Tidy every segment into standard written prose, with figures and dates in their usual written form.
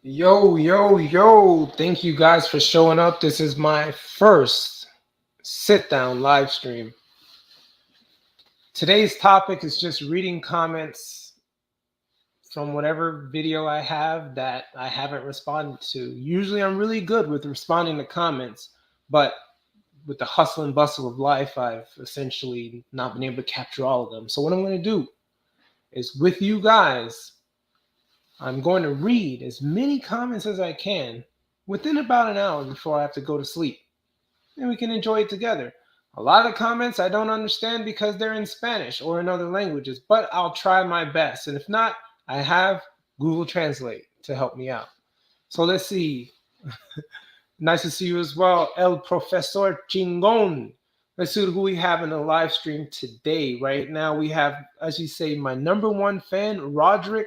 Yo, yo, yo. Thank you guys for showing up. This is my first sit down live stream. Today's topic is just reading comments from whatever video I have that I haven't responded to. Usually I'm really good with responding to comments, but with the hustle and bustle of life, I've essentially not been able to capture all of them. So, what I'm going to do is with you guys, I'm going to read as many comments as I can within about an hour before I have to go to sleep. And we can enjoy it together. A lot of comments I don't understand because they're in Spanish or in other languages, but I'll try my best. And if not, I have Google Translate to help me out. So let's see. Nice to see you as well, El Profesor Chingon. Let's see who we have in the live stream today. Right now, we have, as you say, my number one fan, Roderick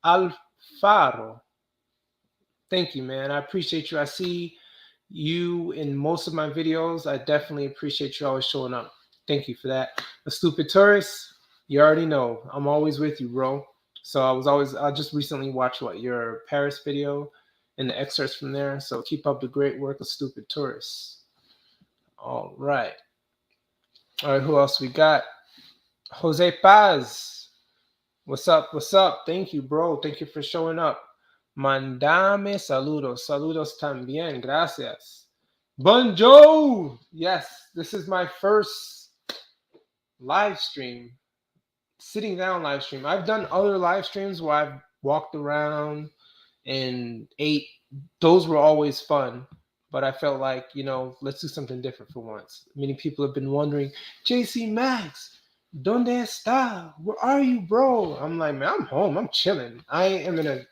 Alfaro. Thank you, man. I appreciate you. I see you in most of my videos. I definitely appreciate you always showing up. Thank you for that. A stupid tourist, you already know. I'm always with you, bro. So I just recently watched your Paris video and the excerpts from there. So keep up the great work of stupid tourists. All right. All right, who else we got? Jose Paz. What's up? What's up? Thank you, bro. Thank you for showing up. Mandame saludos. Saludos también. Gracias. Bonjour. Yes, this is my first live stream, sitting down live stream. I've done other live streams where I've walked around and ate. Those were always fun. But I felt like, let's do something different for once. Many people have been wondering, Cee Max, ¿dónde está? Where are you, bro? I'm like, man, I'm home. I'm chilling. I am in a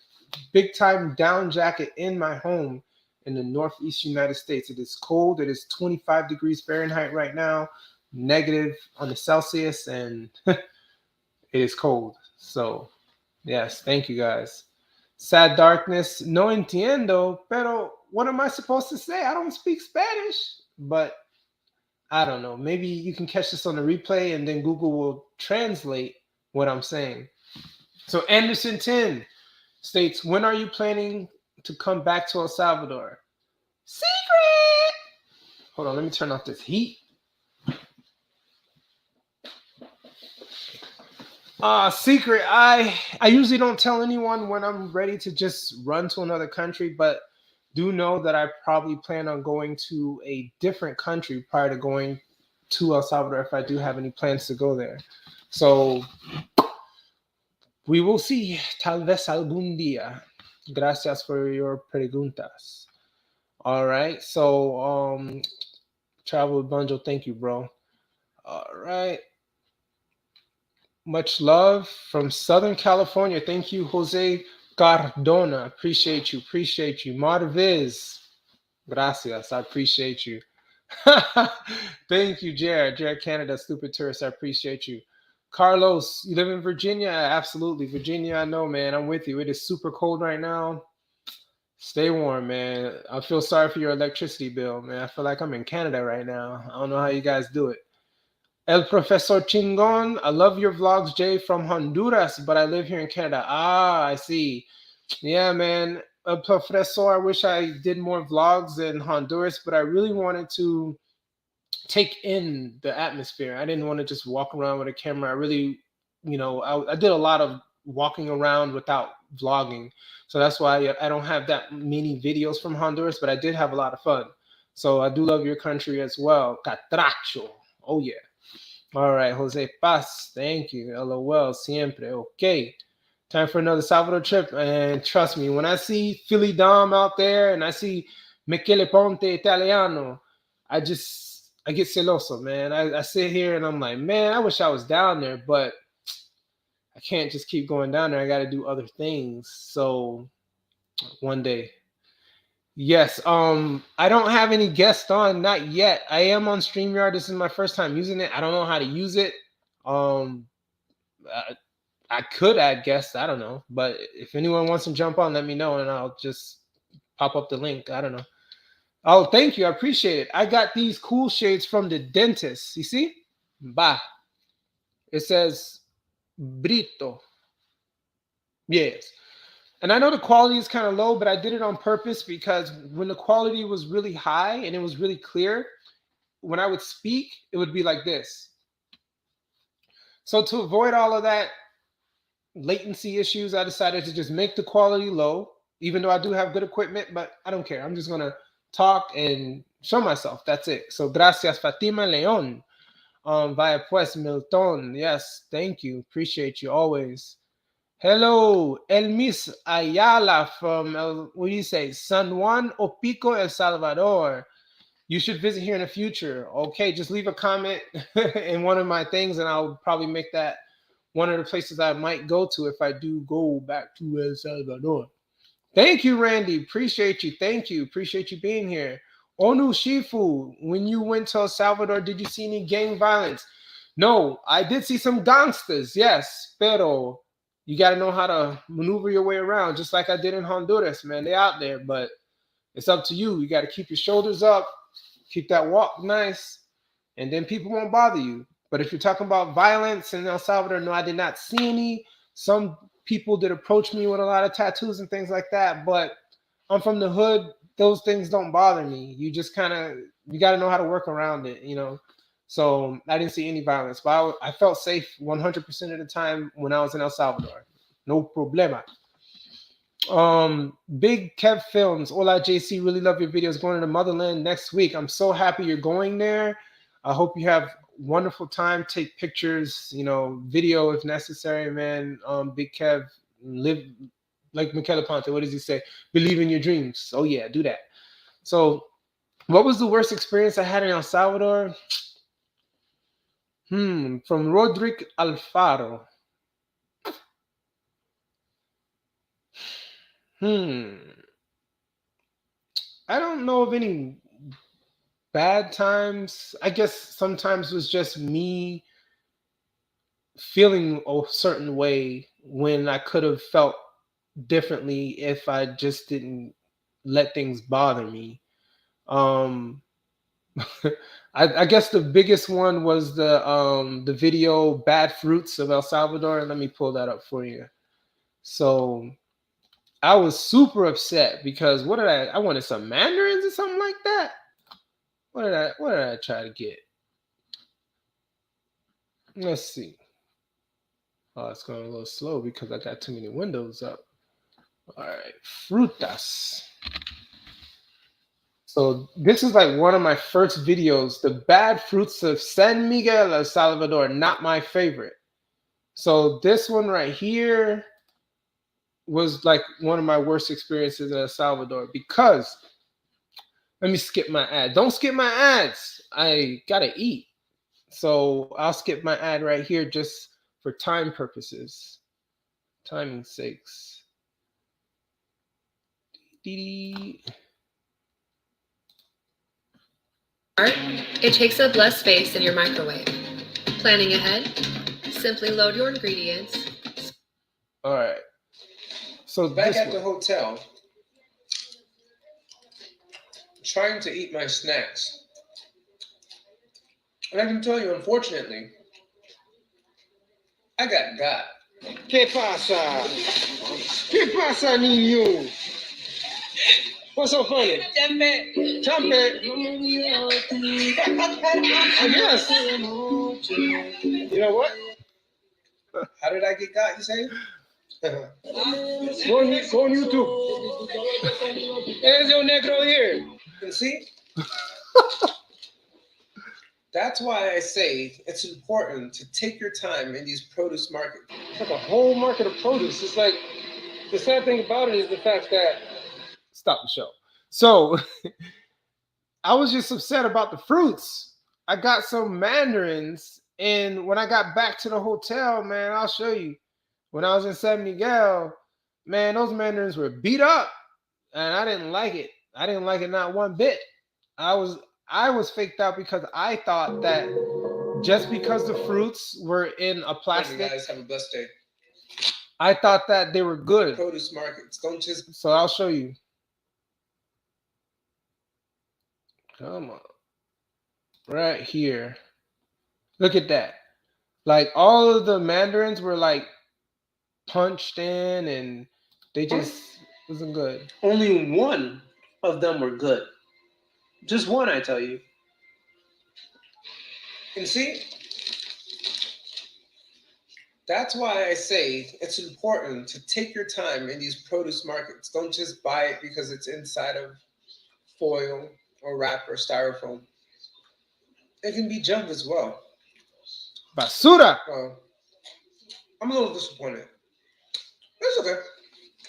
big time down jacket in my home in the Northeast United States. It is cold. It is 25 degrees Fahrenheit right now, negative on the Celsius, and it is cold. So, yes, thank you guys. Sad darkness, no entiendo, pero what am I supposed to say? I don't speak Spanish, but I don't know. Maybe you can catch this on the replay and then Google will translate what I'm saying. So Anderson 10 states, when are you planning to come back to El Salvador? Secret! Hold on, let me turn off this heat. Secret. I usually don't tell anyone when I'm ready to just run to another country, but do know that I probably plan on going to a different country prior to going to El Salvador if I do have any plans to go there. So we will see. Tal vez algún día. Gracias for your preguntas. All right. So Travel Bundle, thank you, bro. All right. Much love from Southern California. Thank you, Jose Cardona. Appreciate you. Appreciate you. Marviz. Gracias. I appreciate you. Thank you, Jared. Jared Canada, stupid tourist. I appreciate you. Carlos, you live in Virginia? Absolutely. Virginia, I know, man. I'm with you. It is super cold right now. Stay warm, man. I feel sorry for your electricity bill, man. I feel like I'm in Canada right now. I don't know how you guys do it. El Profesor Chingon, I love your vlogs, Jay, from Honduras, but I live here in Canada. I see. Yeah, man. El Profesor, I wish I did more vlogs in Honduras, but I really wanted to take in the atmosphere. I didn't want to just walk around with a camera. I really, I did a lot of walking around without vlogging. So that's why I don't have that many videos from Honduras, but I did have a lot of fun. So I do love your country as well. Catracho. Oh, yeah. All right, Jose Paz, thank you. LOL, siempre. Okay. Time for another Salvador trip. And trust me, when I see Philly Dom out there and I see Michele Ponte Italiano, I get celoso, man. I sit here and I'm like, man, I wish I was down there, but I can't just keep going down there. I got to do other things. So one day. Yes, I don't have any guests on, not yet. I am on StreamYard. This is my first time using it. I don't know how to use it. Um, I could add guests. I don't know, but if anyone wants to jump on, let me know, and I'll just pop up the link. I don't know. Oh, thank you. I appreciate it. I got these cool shades from the dentist. You see? Bah. It says Brito. Yes. And I know the quality is kind of low, but I did it on purpose because when the quality was really high and it was really clear, when I would speak, it would be like this. So to avoid all of that latency issues, I decided to just make the quality low, even though I do have good equipment, but I don't care. I'm just going to talk and show myself. That's it. So gracias, Fatima Leon. Vaya pues, Milton. Yes, thank you. Appreciate you always. Hello, Elmis Ayala from, what do you say, San Juan Opico, El Salvador. You should visit here in the future. Okay, just leave a comment in one of my things, and I'll probably make that one of the places I might go to if I do go back to El Salvador. Thank you, Randy. Appreciate you. Thank you. Appreciate you being here. Onu Shifu, when you went to El Salvador, did you see any gang violence? No, I did see some gangsters, yes, pero you got to know how to maneuver your way around, just like I did in Honduras, man. They out there, but it's up to you. You got to keep your shoulders up, keep that walk nice, and then people won't bother you. But if you're talking about violence in El Salvador, no, I did not see any. Some people did approach me with a lot of tattoos and things like that, but I'm from the hood. Those things don't bother me. You just kind of, you got to know how to work around it, you know. So I didn't see any violence, but I felt safe 100% of the time when I was in El Salvador. No problema. Big Kev Films. Hola JC, really love your videos. Going to the motherland next week. I'm so happy you're going there. I hope you have wonderful time. Take pictures, you know, video if necessary, man. Big Kev, live like Michele Ponte. What does he say? Believe in your dreams. Oh yeah, do that. So what was the worst experience I had in El Salvador? From Rodrick Alfaro. I don't know of any bad times. I guess sometimes it was just me feeling a certain way when I could have felt differently if I just didn't let things bother me. I guess the biggest one was the video "Bad Fruits of El Salvador." Let me pull that up for you. So I was super upset because what did I wanted some mandarins or something like that. What did I try to get? Let's see. Oh, it's going a little slow because I got too many windows up. All right, frutas. So this is like one of my first videos, the bad fruits of San Miguel, El Salvador, not my favorite. So this one right here was like one of my worst experiences in El Salvador because, let me skip my ad. Don't skip my ads. I gotta eat. So I'll skip my ad right here just for time purposes, timing sakes. It takes up less space in your microwave. Planning ahead? Simply load your ingredients. All right. So back at the hotel, trying to eat my snacks. And I can tell you, unfortunately, I got. ¿Qué pasa? ¿Qué pasa, niño? What's so funny? Champe. Champe. Yes. You know what? How did I get got, you say? Go on YouTube. There's your negro here. You see? That's why I say it's important to take your time in these produce markets. It's like a whole market of produce. It's like, the sad thing about it is the fact that, stop the show. So I was just upset about the fruits. I got some mandarins, and when I got back to the hotel, man, I'll show you. When I was in San Miguel, man, those mandarins were beat up, and I didn't like it. I didn't like it not one bit. I was faked out because I thought that just because the fruits were in a plastic. Thank you guys, have a blessed day. I thought that they were good. Produce markets, don't just. So I'll show you. Come on. Right here. Look at that. Like all of the mandarins were like punched in and They just wasn't good. Only one of them were good. Just one, I tell you. And see, that's why I say it's important to take your time in these produce markets. Don't just buy it because it's inside of foil or wrap or styrofoam. It can be junk as well. Basura! Well, I'm a little disappointed. It's okay.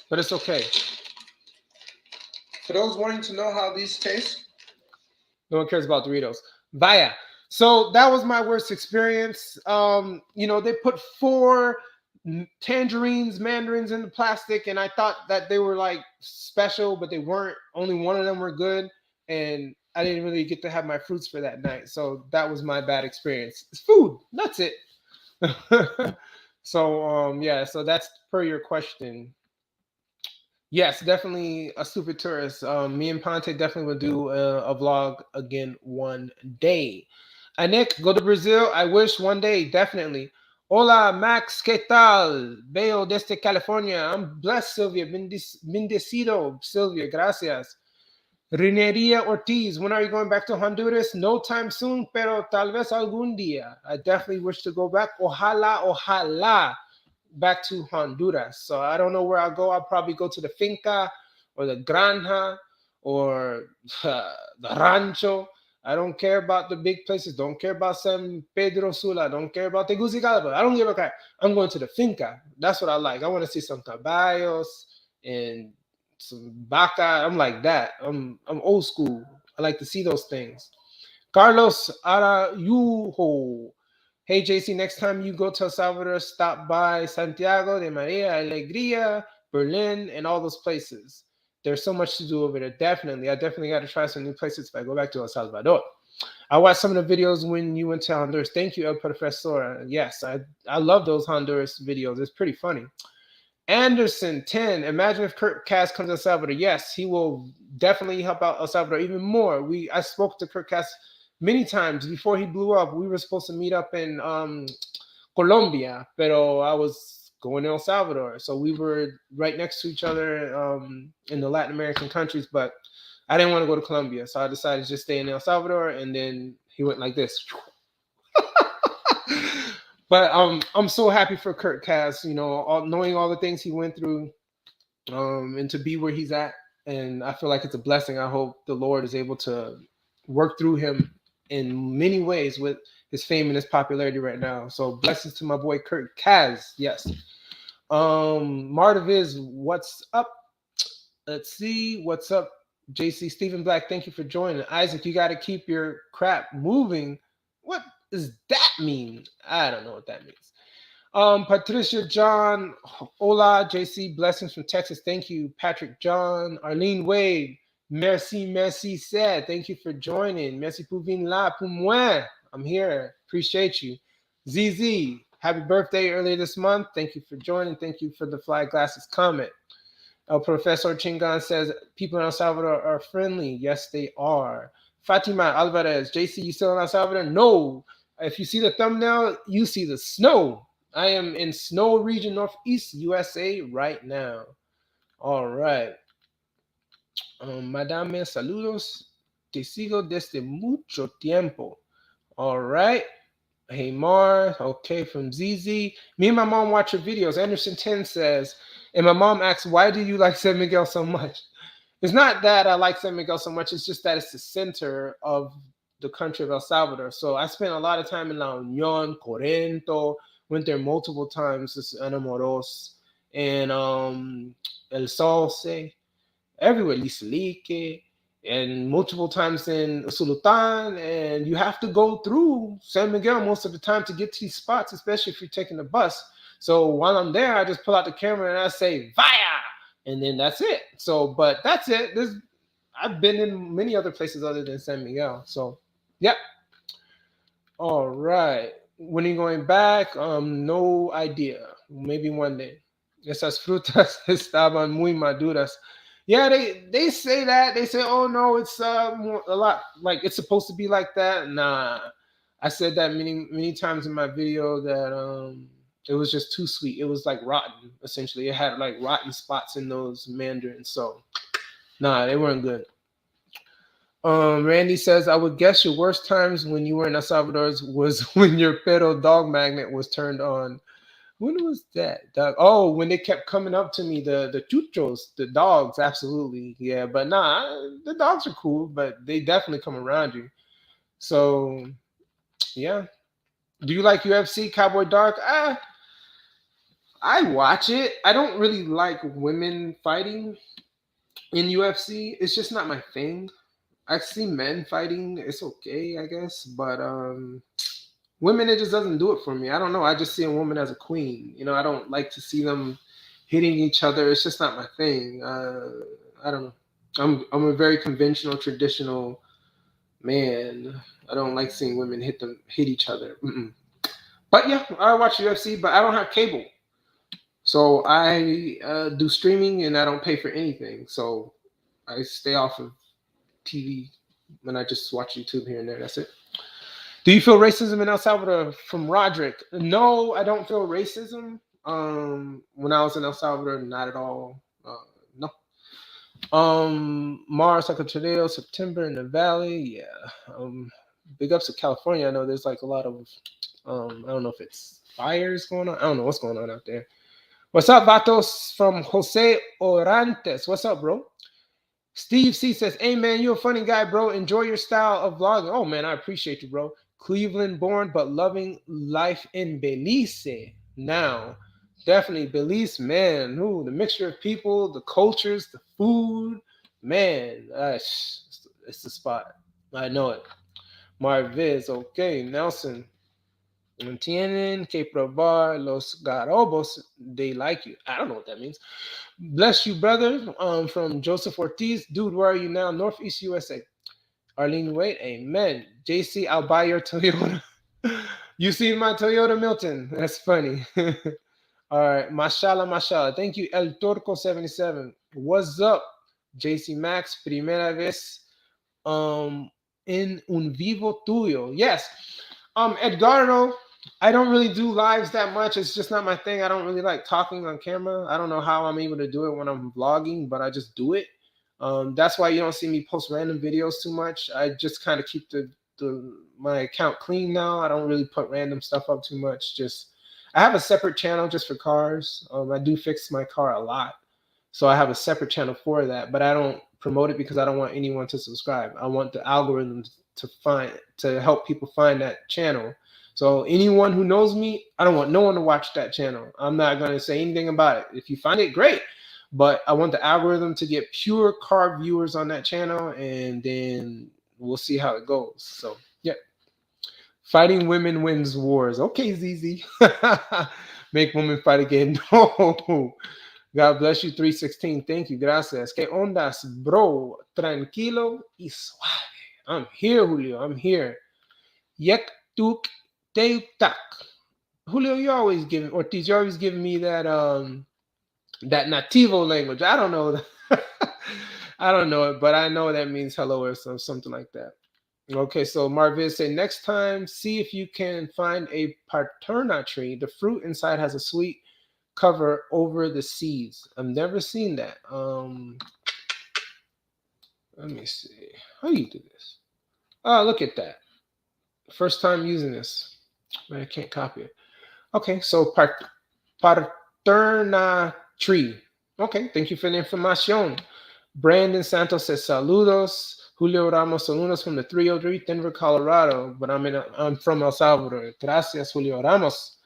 But it's okay. For those wanting to know how these taste, no one cares about Doritos. Vaya. So that was my worst experience. They put 4 tangerines, mandarins in the plastic, and I thought that they were like special, but they weren't. Only one of them were good, and I didn't really get to have my fruits for that night. So that was my bad experience. It's food. That's it. So that's per your question. Yes, definitely a stupid tourist. Me and Ponte definitely will do a vlog again one day. Anik, go to Brazil. I wish one day, definitely. Hola, Max, ¿qué tal? Veo desde California. I'm blessed, Sylvia. Bendecido, Sylvia. Gracias. Rineria Ortiz, when are you going back to Honduras? No time soon, pero tal vez algún día. I definitely wish to go back. Ojalá back to Honduras. So I don't know where I'll go. I'll probably go to the finca or the granja or the rancho. I don't care about the big places. Don't care about San Pedro Sula. Don't care about Tegucigalpa. I don't give a crap. I'm going to the finca. That's what I like. I want to see some caballos and some vaca. I'm like that. I'm old school. I like to see those things. Carlos Arayujo. Hey, JC, next time you go to El Salvador, stop by Santiago de Maria Alegria, Berlin, and all those places. There's so much to do over there. I definitely got to try some new places if I go back to El Salvador. I watched some of the videos when you went to Honduras. Thank you, El Profesor. Yes, I love those Honduras videos. It's pretty funny. Anderson 10. Imagine if Kurt Cass comes to El Salvador. Yes, he will definitely help out El Salvador even more. I spoke to Kurt Cass many times before he blew up. We were supposed to meet up in Colombia, pero I was going to El Salvador. So we were right next to each other in the Latin American countries, but I didn't want to go to Colombia. So I decided to just stay in El Salvador, and then he went like this. But I'm so happy for Kurt Cass, knowing all the things he went through, and to be where he's at. And I feel like it's a blessing. I hope the Lord is able to work through him in many ways with his fame and his popularity right now. So blessings to my boy Kurt Cass. Yes. Martaviz, what's up? Let's see. What's up? JC Stephen Black, thank you for joining. Isaac, you got to keep your crap moving. What does that mean? I don't know what that means. Patricia John, hola, JC, blessings from Texas. Thank you, Patrick John. Arlene Wade, merci, said. Thank you for joining. Merci pour venir là, pour moi. I'm here. Appreciate you. ZZ, happy birthday earlier this month. Thank you for joining. Thank you for the fly glasses comment. Professor Chingan says, people in El Salvador are friendly. Yes, they are. Fatima Alvarez, JC, you still in El Salvador? No. If you see the thumbnail, you see the snow. I am in snow region, Northeast USA right now. All right. Madame, saludos. Te sigo desde mucho tiempo. All right. Hey, Mar. Okay, from ZZ. Me and my mom watch your videos. Anderson 10 says, and my mom asks, why do you like San Miguel so much? It's not that I like San Miguel so much. It's just that it's the center of the country of El Salvador. So I spent a lot of time in La Unión, Corento, went there multiple times. This Anamoros and El Salce, everywhere, Lislique, and multiple times in Sultan. And you have to go through San Miguel most of the time to get to these spots, especially if you're taking the bus. So while I'm there, I just pull out the camera and I say, Vaya! And then that's it. So, but that's it. I've been in many other places other than San Miguel. So, yep. All right. When are you going back? No idea. Maybe one day. Esas frutas estaban muy maduras. Yeah, they say that. They say, oh no, it's a lot like it's supposed to be like that. Nah. I said that many times in my video that It was just too sweet. It was like rotten, essentially. It had like rotten spots in those mandarins. So, nah, they weren't good. Randy says, I would guess your worst times when you were in El Salvador was when your perro dog magnet was turned on. When was that? Oh, when they kept coming up to me, the chuchos, the dogs, absolutely. Yeah, but nah, the dogs are cool, but they definitely come around you. So, yeah. Do you like UFC, Cowboy Dark? I watch it. I don't really like women fighting in UFC. It's just not my thing. I see men fighting. It's okay, I guess, but women, it just doesn't do it for me. I don't know. I just see a woman as a queen. You know, I don't like to see them hitting each other. It's just not my thing. I don't know. I'm a very conventional, traditional man. I don't like seeing women hit each other. Mm-mm. But yeah, I watch UFC, but I don't have cable, so I do streaming and I don't pay for anything. So I stay off of TV and I just watch YouTube here and there. That's it. Do you feel racism in El Salvador? From Roderick? No, I don't feel racism. When I was in El Salvador, not at all. No. Mars, Sacatradeo, September in the Valley. Yeah. Big ups to California. I know there's like a lot of, I don't know if it's fires going on. I don't know what's going on out there. What's up, Vatos from Jose Orantes? What's up, bro? Steve C says, hey, man, you're a funny guy, bro. Enjoy your style of vlogging. Oh, man, I appreciate you, bro. Cleveland born, but loving life in Belize now. Definitely Belize, man. Ooh, the mixture of people, the cultures, the food. Man, it's the spot. I know it. Marviz, okay. Nelson. Tienen que probar los garobos. They like you. I don't know what that means. Bless you, brother. From Joseph Ortiz. Dude, where are you now? Northeast USA. Arlene Wade. Amen. JC, I'll buy your Toyota. You seen my Toyota, Milton? That's funny. All right. Mashallah, mashallah. Thank you, El Torco 77. What's up, JC Max? Primera vez en un vivo tuyo. Yes. Edgardo, I don't really do lives that much. It's just not my thing. I don't really like talking on camera. I don't know how I'm able to do it when I'm vlogging, but I just do it. That's why you don't see me post random videos too much. I just kind of keep my account clean now. I don't really put random stuff up too much. I have a separate channel just for cars. I do fix my car a lot, so I have a separate channel for that. But I don't promote it because I don't want anyone to subscribe. I want the algorithm to help people find that channel. So anyone who knows me, I don't want no one to watch that channel. I'm not going to say anything about it. If you find it, great. But I want the algorithm to get pure car viewers on that channel, and then we'll see how it goes. So, yeah. Fighting women wins wars. Okay, ZZ. Make women fight again. No. God bless you, 316. Thank you. Gracias. Que ondas, bro. Tranquilo y suave. I'm here, Julio. I'm here. Yek tuk teutak. Julio, you're always giving Ortiz, you're always giving me that that nativo language. I don't know. I don't know it, but I know that means hello or something like that. Okay, so Marvin said, next time, see if you can find a paterna tree. The fruit inside has a sweet cover over the seeds. I've never seen that. Let me see. How do you do this? Oh, look at that. First time using this. I can't copy it. Okay, so paterna tree. Okay, thank you for the information. Brandon Santos says saludos. Julio Ramos, saludos from the 303, Denver, Colorado. But I'm from El Salvador. Gracias, Julio Ramos.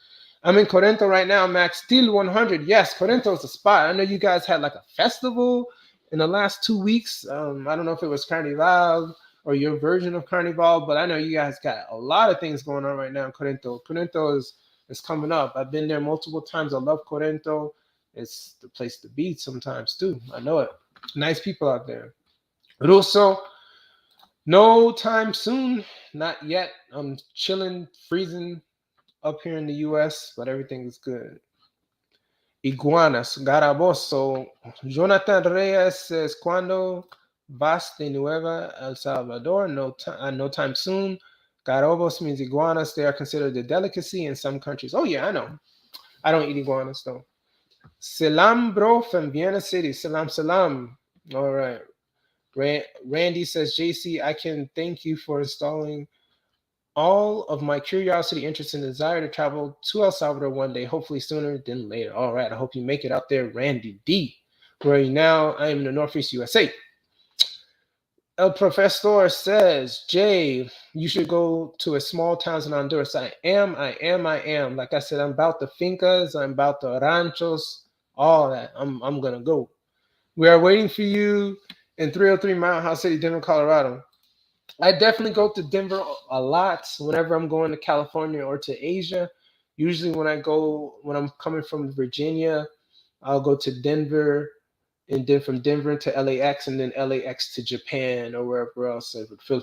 I'm in Corinto right now, Max. Still 100. Yes, Corinto is the spot. I know you guys had like a festival in the last 2 weeks. I don't know if it was Carnival or your version of Carnival, but I know you guys got a lot of things going on right now in Corinto. Corinto is coming up. I've been there multiple times. I love Corinto. It's the place to be sometimes too. I know it. Nice people out there. Russo, no time soon. Not yet. I'm chilling, freezing up here in the U.S., but everything is good. Iguanas, Garaboso. Jonathan Reyes says, ¿Cuándo vas de nuevo El Salvador? No time soon. Garobos means iguanas. They are considered a delicacy in some countries. Oh, yeah, I know. I don't eat iguanas though. Salam, bro, from Vienna City. Salam, salam. All right. Randy says, JC, I can thank you for installing all of my curiosity, interest, and desire to travel to El Salvador one day, hopefully sooner than later. All right. I hope you make it out there, Randy D. Where are you now? I am in the Northeast USA. El Professor says, Jay, you should go to a small towns in Honduras. I am. Like I said, I'm about the fincas, I'm about the ranchos, all that. I'm gonna go. We are waiting for you in 303 Mount House City, Denver, Colorado. I definitely go to Denver a lot whenever I'm going to California or to Asia. Usually when I'm coming from Virginia, I'll go to Denver, and then from Denver to LAX, and then LAX to Japan or wherever else,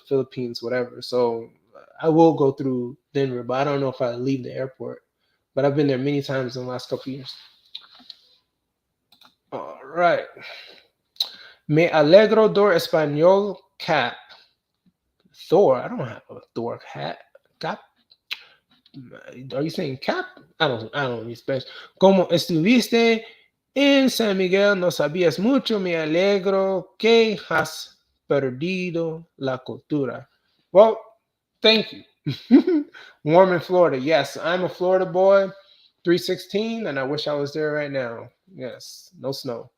Philippines, whatever. So I will go through Denver, but I don't know if I leave the airport. But I've been there many times in the last couple of years. All right. Me alegro door español cap. Thor. I don't have a Thor hat. Cap. Are you saying cap? I don't need Spanish. Como estuviste en San Miguel, no sabías mucho. Me alegro que has perdido la cultura. Well, thank you. Warm in Florida. Yes, I'm a Florida boy. 316, and I wish I was there right now. Yes, no snow.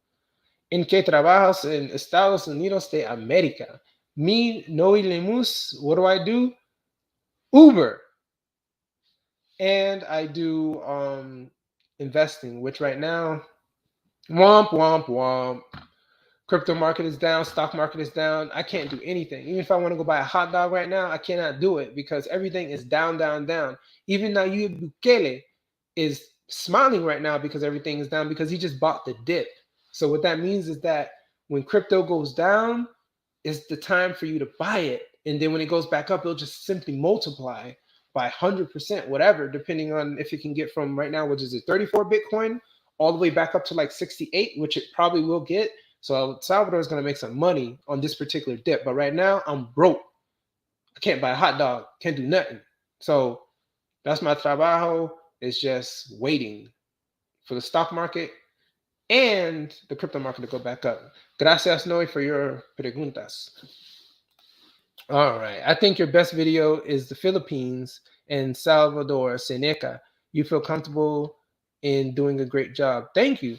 ¿En qué trabajas en Estados Unidos de América? Me no lemus. What do? Uber. And I do investing, which right now, womp, womp, womp. Crypto market is down, stock market is down. I can't do anything. Even if I want to go buy a hot dog right now, I cannot do it because everything is down, down, down. Even nayib bukele is smiling right now because everything is down because he just bought the dip. So what that means is that when crypto goes down, it's the time for you to buy it. And then when it goes back up, it'll just simply multiply by 100%, whatever, depending on if it can get from right now, which is 34 Bitcoin, all the way back up to like 68, which it probably will get. So El Salvador is going to make some money on this particular dip. But right now, I'm broke. I can't buy a hot dog. Can't do nothing. So that's my trabajo. It's just waiting for the stock market and the crypto market to go back up. Gracias, Noe, for your preguntas. All right. I think your best video is the Philippines and Salvador, Seneca. You feel comfortable in doing a great job. Thank you.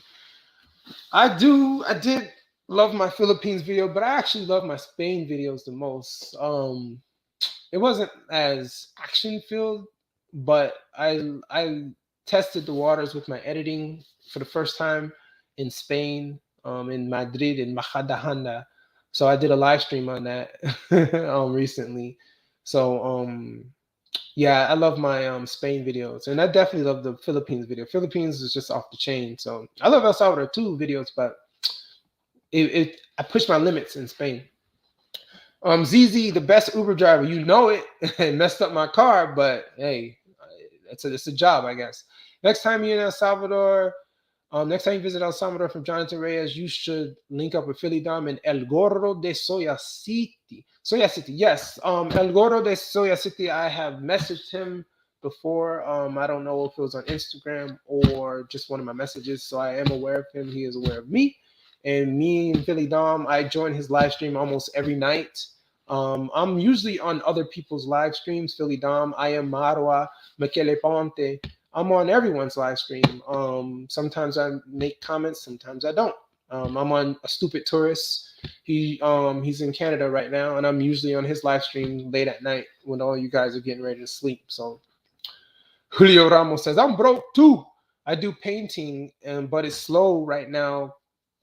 I did love my Philippines video, but I actually love my Spain videos the most. It wasn't as action filled, but I tested the waters with my editing for the first time in Spain, in Madrid, in Majadahonda. So I did a live stream on that recently. So yeah, I love my Spain videos, and I definitely love the Philippines video. Philippines is just off the chain. So I love El Salvador too videos, but I pushed my limits in Spain. ZZ, the best Uber driver, you know it. It messed up my car, but hey, it's a job, I guess. Next time you're in El Salvador, next time you visit El Salvador from Jonathan Reyes, you should link up with Philly Dom and El Gordo de Soya City. Soya City, yes. El Gordo de Soya City, I have messaged him before. I don't know if it was on Instagram or just one of my messages, so I am aware of him. He is aware of me. And me and Philly Dom, I join his live stream almost every night. I'm usually on other people's live streams. Philly Dom, I am Marwa, Michele Ponte. I'm on everyone's live stream. Sometimes I make comments, sometimes I don't. I'm on A Stupid Tourist. He's in Canada right now, and I'm usually on his live stream late at night when all you guys are getting ready to sleep. So Julio Ramos says, I'm broke too. I do painting, but it's slow right now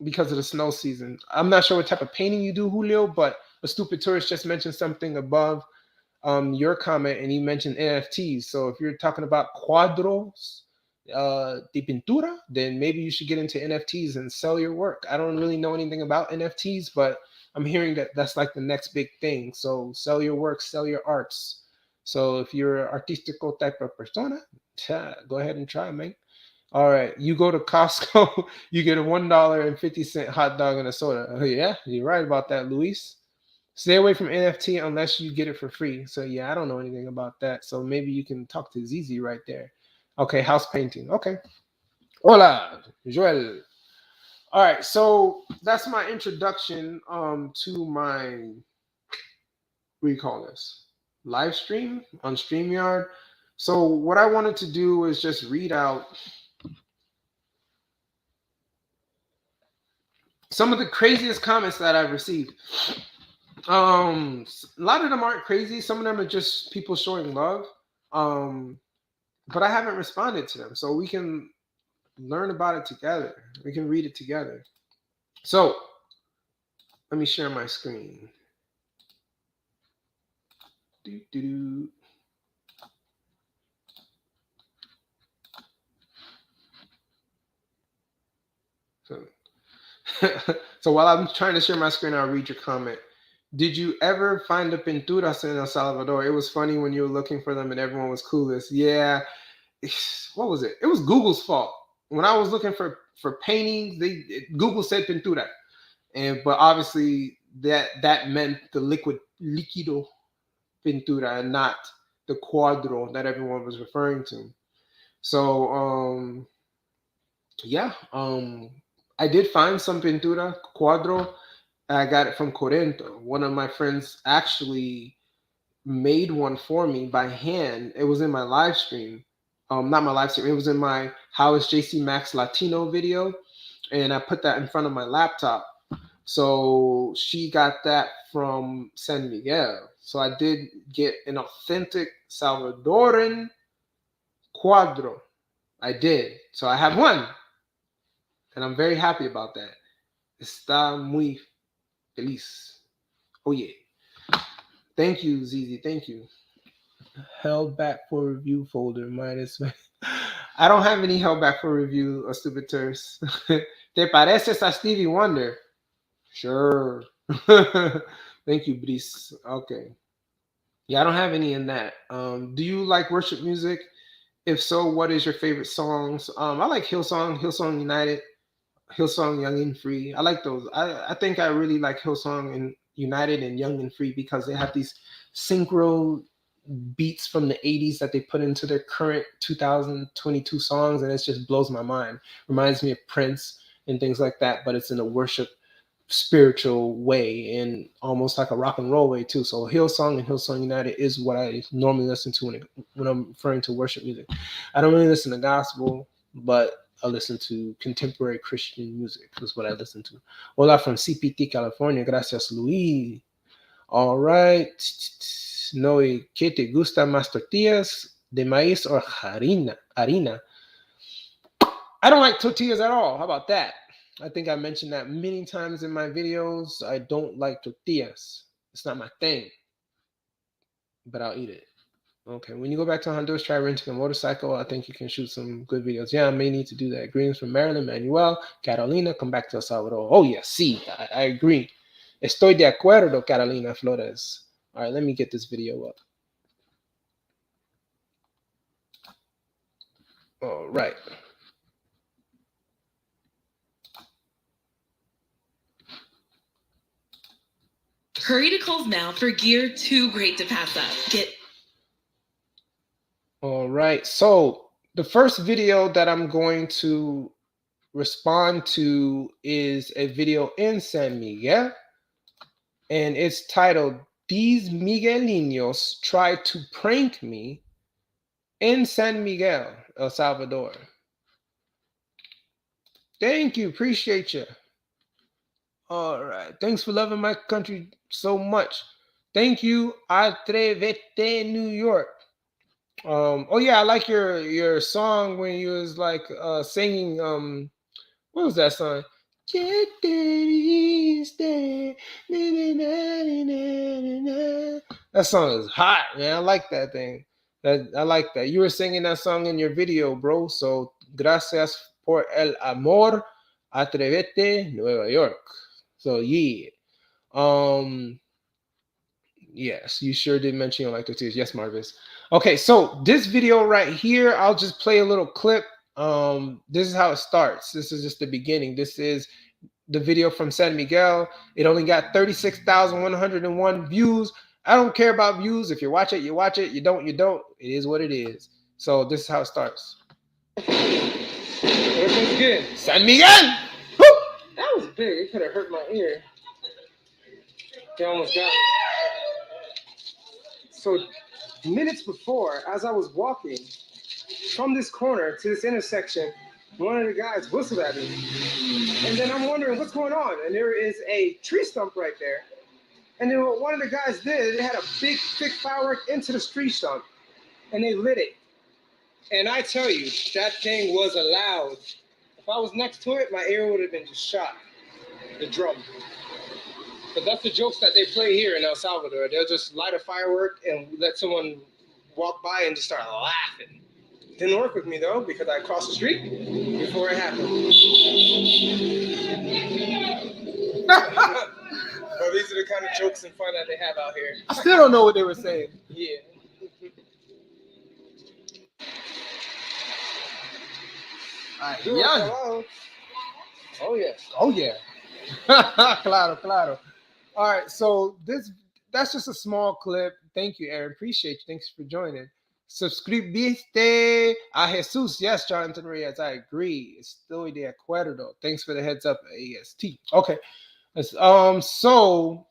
because of the snow season. I'm not sure what type of painting you do, Julio, but A Stupid Tourist just mentioned something above your comment, and he mentioned NFTs. So if you're talking about cuadros de pintura, then maybe you should get into NFTs and sell your work. I don't really know anything about NFTs, but I'm hearing that that's like the next big thing. So sell your work, sell your arts. So if you're an artistico type of persona, go ahead and try, man. All right, you go to Costco, you get a $1.50 hot dog and a soda. Oh, yeah, you're right about that, Luis. Stay away from NFT unless you get it for free. So yeah, I don't know anything about that. So maybe you can talk to ZZ right there. Okay, house painting. Okay. Hola, Joel. All right, so that's my introduction to my, what do you call this, live stream on StreamYard. So what I wanted to do is just read out some of the craziest comments that I've received. A lot of them aren't crazy. Some of them are just people showing love. But I haven't responded to them, so we can learn about it together. We can read it together. So let me share my screen. Doo-doo-doo. So while I'm trying to share my screen, I'll read your comment. Did you ever find the pinturas in El Salvador? It was funny when you were looking for them and everyone was clueless. Yeah. What was it? It was Google's fault. When I was looking for paintings, Google said pintura. But obviously that meant the líquido pintura and not the cuadro that everyone was referring to. So yeah, I did find some pintura cuadro. I got it from Corento. One of my friends actually made one for me by hand. It was in my live stream. Not my live stream. It was in my How is Cee Max Latino video, and I put that in front of my laptop. So she got that from San Miguel. So I did get an authentic Salvadoran cuadro. I did. So I have one, and I'm very happy about that. Está muy feliz. Oh yeah. Thank you, Zizi. Thank you. Held back for review folder minus. I don't have any held back for review, a stupid terse. ¿Te pareces a Stevie Wonder? Sure. Thank you, Brice. Okay. Yeah, I don't have any in that. Do you like worship music? If so, what is your favorite songs? I like Hillsong, Hillsong United, Hillsong Young and Free. I like those. I think I really like Hillsong and United and Young and Free because they have these synchro beats from the 80s that they put into their current 2022 songs, and it just blows my mind. Reminds me of Prince and things like that, but it's in a worship spiritual way and almost like a rock and roll way too. So Hillsong and Hillsong United is what I normally listen to when I'm referring to worship music. I don't really listen to gospel, but I listen to contemporary Christian music. That's what I listen to. Hola from CPT, California. Gracias, Luis. All right. No, ¿qué te gusta más, tortillas de maíz or harina? I don't like tortillas at all. How about that? I think I mentioned that many times in my videos. I don't like tortillas. It's not my thing, but I'll eat it. Okay, when you go back to Honduras, try renting a motorcycle. I think you can shoot some good videos. Yeah, I may need to do that. Greens from Maryland, Manuel, Carolina, come back to El Salvador. Oh, yeah, sí, I agree. Estoy de acuerdo, Carolina Flores. All right, let me get this video up. All right. Hurry to Cole's now for gear too great to pass up. All right. So the first video that I'm going to respond to is a video in San Miguel, and it's titled "These Miguelinos Try to Prank Me in San Miguel, El Salvador." Thank you. Appreciate you. All right. Thanks for loving my country so much. Thank you, Atrevete, New York. Oh yeah, I like your song when you was like singing what was that song? That song is hot, man. I like that thing. I like that. You were singing that song in your video, bro. So gracias por el amor. Atrevete, Nueva York. So yeah. Yes, you sure did mention you don't like tortillas. Yes, Marvis. Okay, so this video right here, I'll just play a little clip. This is how it starts. This is just the beginning. This is the video from San Miguel. It only got 36,101 views. I don't care about views. If you watch it, you watch it. You don't, you don't. It is what it is. So this is how it starts. Este Again, San Miguel. Woo! That was big. It could have hurt my ear. They almost got me. So minutes before, as I was walking from this corner to this intersection, one of the guys whistled at me. And then I'm wondering what's going on. And there is a tree stump right there. And then what one of the guys did, they had a big, thick firework into the tree stump. And they lit it. And I tell you, that thing was loud. If I was next to it, my ear would have been just shot. The drum. But that's the jokes that they play here in El Salvador. They'll just light a firework and let someone walk by and just start laughing. Didn't work with me though, because I crossed the street before it happened. But these are the kind of jokes and fun that they have out here. I still don't know what they were saying. Yeah. Hello. Oh yeah. Oh yeah. Claro, claro. All right, so that's just a small clip. Thank you, Aaron. Appreciate you. Thanks for joining. Suscribiste a Jesus. Yes, Jonathan Reyes, I agree. Estoy de acuerdo. Thanks for the heads up, AST. Okay. So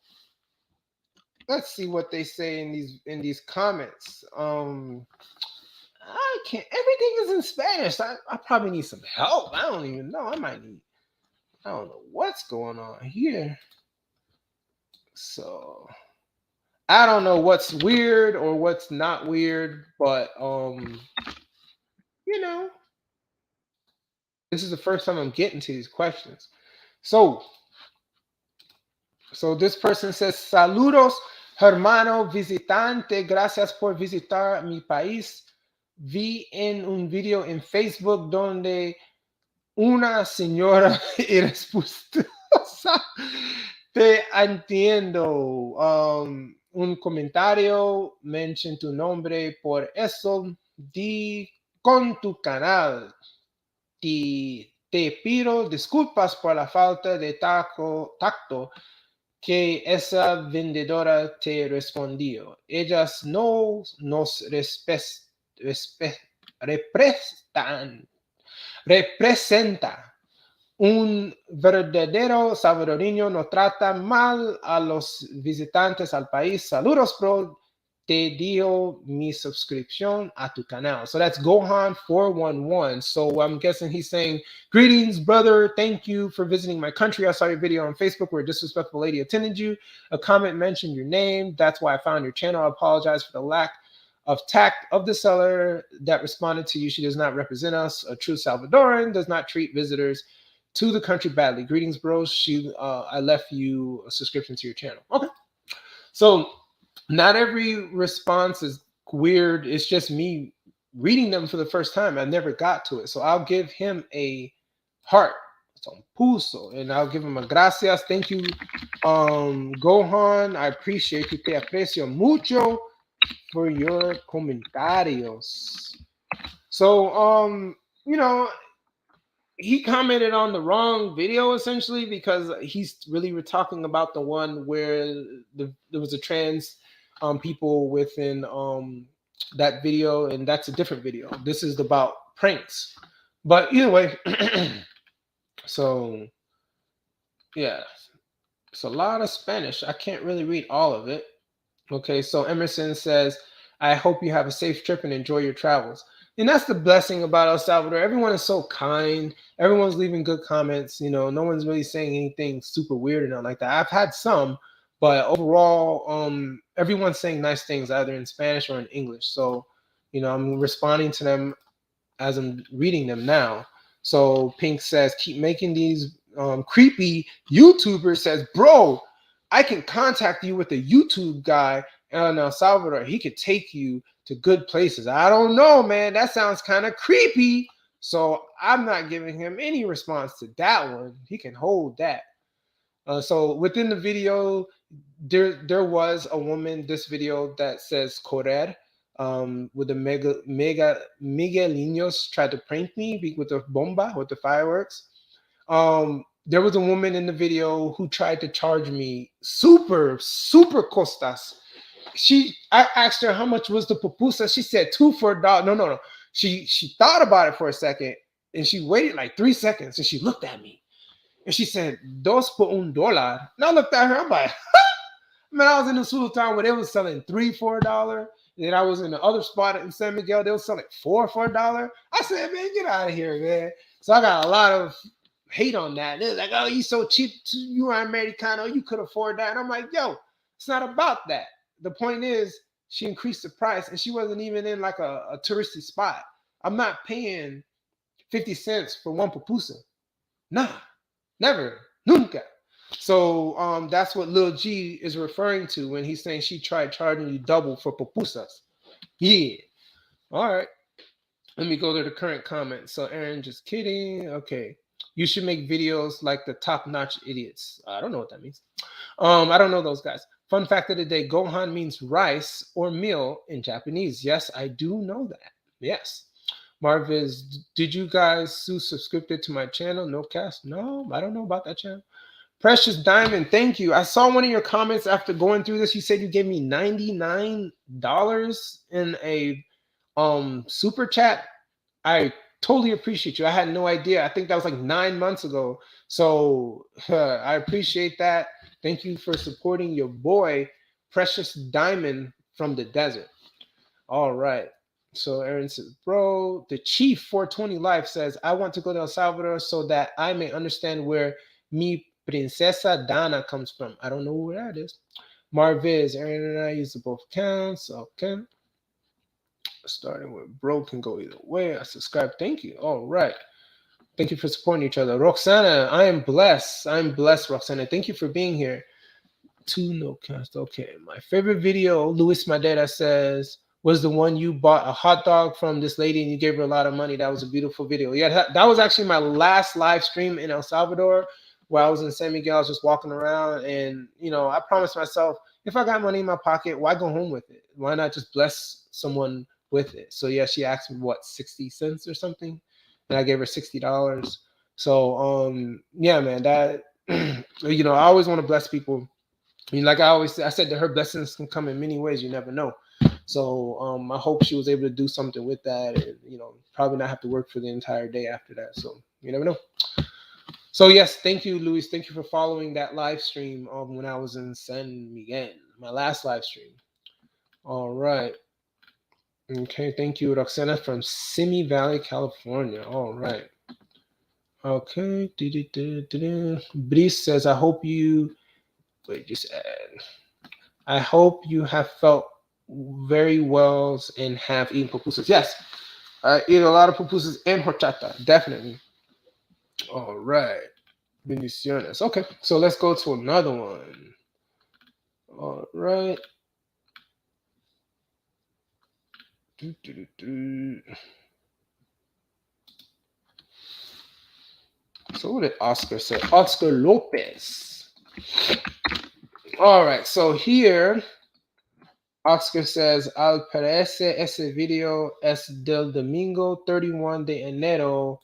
let's see what they say in these comments. I can't. Everything is in Spanish. I probably need some help. I don't even know. I don't know what's going on here. So I don't know what's weird or what's not weird, but you know, this is the first time I'm getting to these questions. So this person says, saludos, hermano visitante, gracias por visitar mi país. Vi en un video en Facebook donde una señora irrespetuosa. Te entiendo. Un comentario, mention tu nombre, por eso di con tu canal. Te pido disculpas por la falta de tacto que esa vendedora te respondió. Ellas no nos representa. Un verdadero salvadoreño no trata mal a los visitantes al país. Saludos, bro. Te dio mi suscripción a tu canal. So that's Gohan411. So I'm guessing he's saying, greetings, brother. Thank you for visiting my country. I saw your video on Facebook where a disrespectful lady attended you. A comment mentioned your name. That's why I found your channel. I apologize for the lack of tact of the seller that responded to you. She does not represent us. A true Salvadoran does not treat visitors to the country badly. Greetings, bros. I left you a subscription to your channel. Okay. So not every response is weird. It's just me reading them for the first time. I never got to it. So I'll give him a heart. It's on puso. And I'll give him a gracias. Thank you, Gohan. I appreciate you. Te aprecio mucho for your comentarios. So, you know, he commented on the wrong video essentially because he's really talking about the one where there was a trans people within that video, and that's a different video. This is about pranks. But either way, so yeah, it's a lot of Spanish. I can't really read all of it. Okay, so Emerson says, I hope you have a safe trip and enjoy your travels. And that's the blessing about El Salvador. Everyone is so kind. Everyone's leaving good comments. You know, no one's really saying anything super weird or nothing like that. I've had some, but overall, everyone's saying nice things either in Spanish or in English. So, you know, I'm responding to them as I'm reading them now. So Pink says, keep making these creepy. YouTuber says, bro, I can contact you with a YouTube guy in El Salvador. He could take you to good places. I don't know, man. That sounds kind of creepy. So I'm not giving him any response to that one. He can hold that. So within the video, there was a woman, this video that says correr, with the Miguelinos tried to prank me with the bomba, with the fireworks. There was a woman in the video who tried to charge me super costas. I asked her how much was the pupusa. She said $2 for $1. No. She thought about it for a second, And she waited like 3 seconds and she looked at me and she said, $2 por $1. And I looked at her, I'm like, man, I was in the Sultan where they was selling $3 for $1. And then I was in the other spot in San Miguel, they was selling $4 for $1. I said, man, get out of here, man. So I got a lot of hate on that. They're like, oh, you so cheap, you are Americano, you could afford that. And I'm like, yo, it's not about that. The point is, she increased the price and she wasn't even in like a touristy spot. I'm not paying 50 cents for one pupusa. Nah, never, nunca. So that's what Lil G is referring to when he's saying she tried charging you double for pupusas. Yeah. All right. Let me go to the current comments. So Aaron, just kidding. Okay. You should make videos like the top-notch idiots. I don't know what that means. I don't know those guys. Fun fact of the day, gohan means rice or meal in Japanese. Yes, I do know that. Yes. Marviz, did you guys subscribe to my channel? No cast? No, I don't know about that channel. Precious Diamond, thank you. I saw one of your comments after going through this. You said you gave me $99 in a super chat. I totally appreciate you. I had no idea. I think that was like 9 months ago. So I appreciate that. Thank you for supporting your boy, Precious Diamond from the desert. All right. So Aaron says, bro, the Chief 420 Life says, I want to go to El Salvador so that I may understand where mi princesa Dana comes from. I don't know where that is. Marviz, Aaron and I use both accounts. Okay. Starting with bro can go either way. I subscribe. Thank you. All right. Thank you for supporting each other. Roxana, I am blessed. I'm blessed, Roxana. Thank you for being here. 2 no cast. Okay. My favorite video, Luis Madera says, was the one you bought a hot dog from this lady and you gave her a lot of money. That was a beautiful video. Yeah, that was actually my last live stream in El Salvador where I was in San Miguel. I was just walking around and, you know, I promised myself, if I got money in my pocket, why go home with it? Why not just bless someone with it? So yeah, she asked me what, 60 cents or something, and I gave her $60. So yeah, man, that you know, I always want to bless people. I mean, like I said to her, blessings can come in many ways. You never know. So I hope she was able to do something with that, and you know, probably not have to work for the entire day after that. So you never know. So yes, thank you, Luis. Thank you for following that live stream when I was in San Miguel, my last live stream. All right. Okay, thank you, Roxana from Simi Valley, California. All right. Okay. Brice says, I hope you I hope you have felt very well and have eaten pupusas. Yes, I eat a lot of pupusas and horchata, definitely. All right. Bendiciones. Okay, so let's go to another one. All right. So what did Oscar say? Oscar Lopez. All right, so here Oscar says, al parece ese video es del domingo 31 de enero.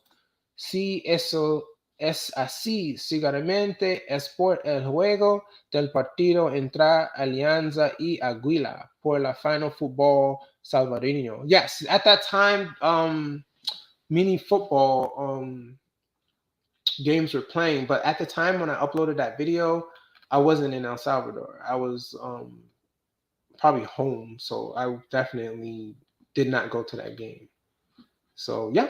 Si eso es así, seguramente es por el juego del partido entre Alianza y Águila por la final football salvadoreño. Yes, at that time, mini football games were playing, but at the time when I uploaded that video, I wasn't in El Salvador. I was probably home, so I definitely did not go to that game. So yeah.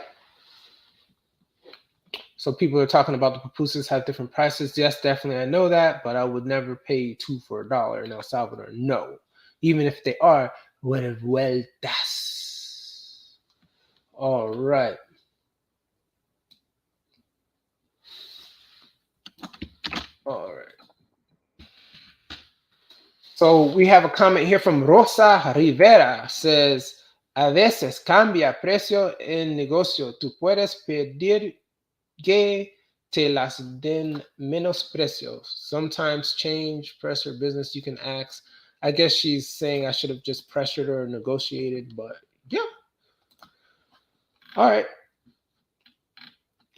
So people are talking about the pupusas have different prices. Yes, definitely, I know that, but I would never pay $2 for $1 in El Salvador. No, even if they are revueltas. All right. All right. So we have a comment here from Rosa Rivera. Says, a veces cambia precio en negocio. Tú puedes pedir que te las den menos precios. Sometimes change, pressure business, you can ask. I guess she's saying I should have just pressured her or negotiated, but yeah. All right.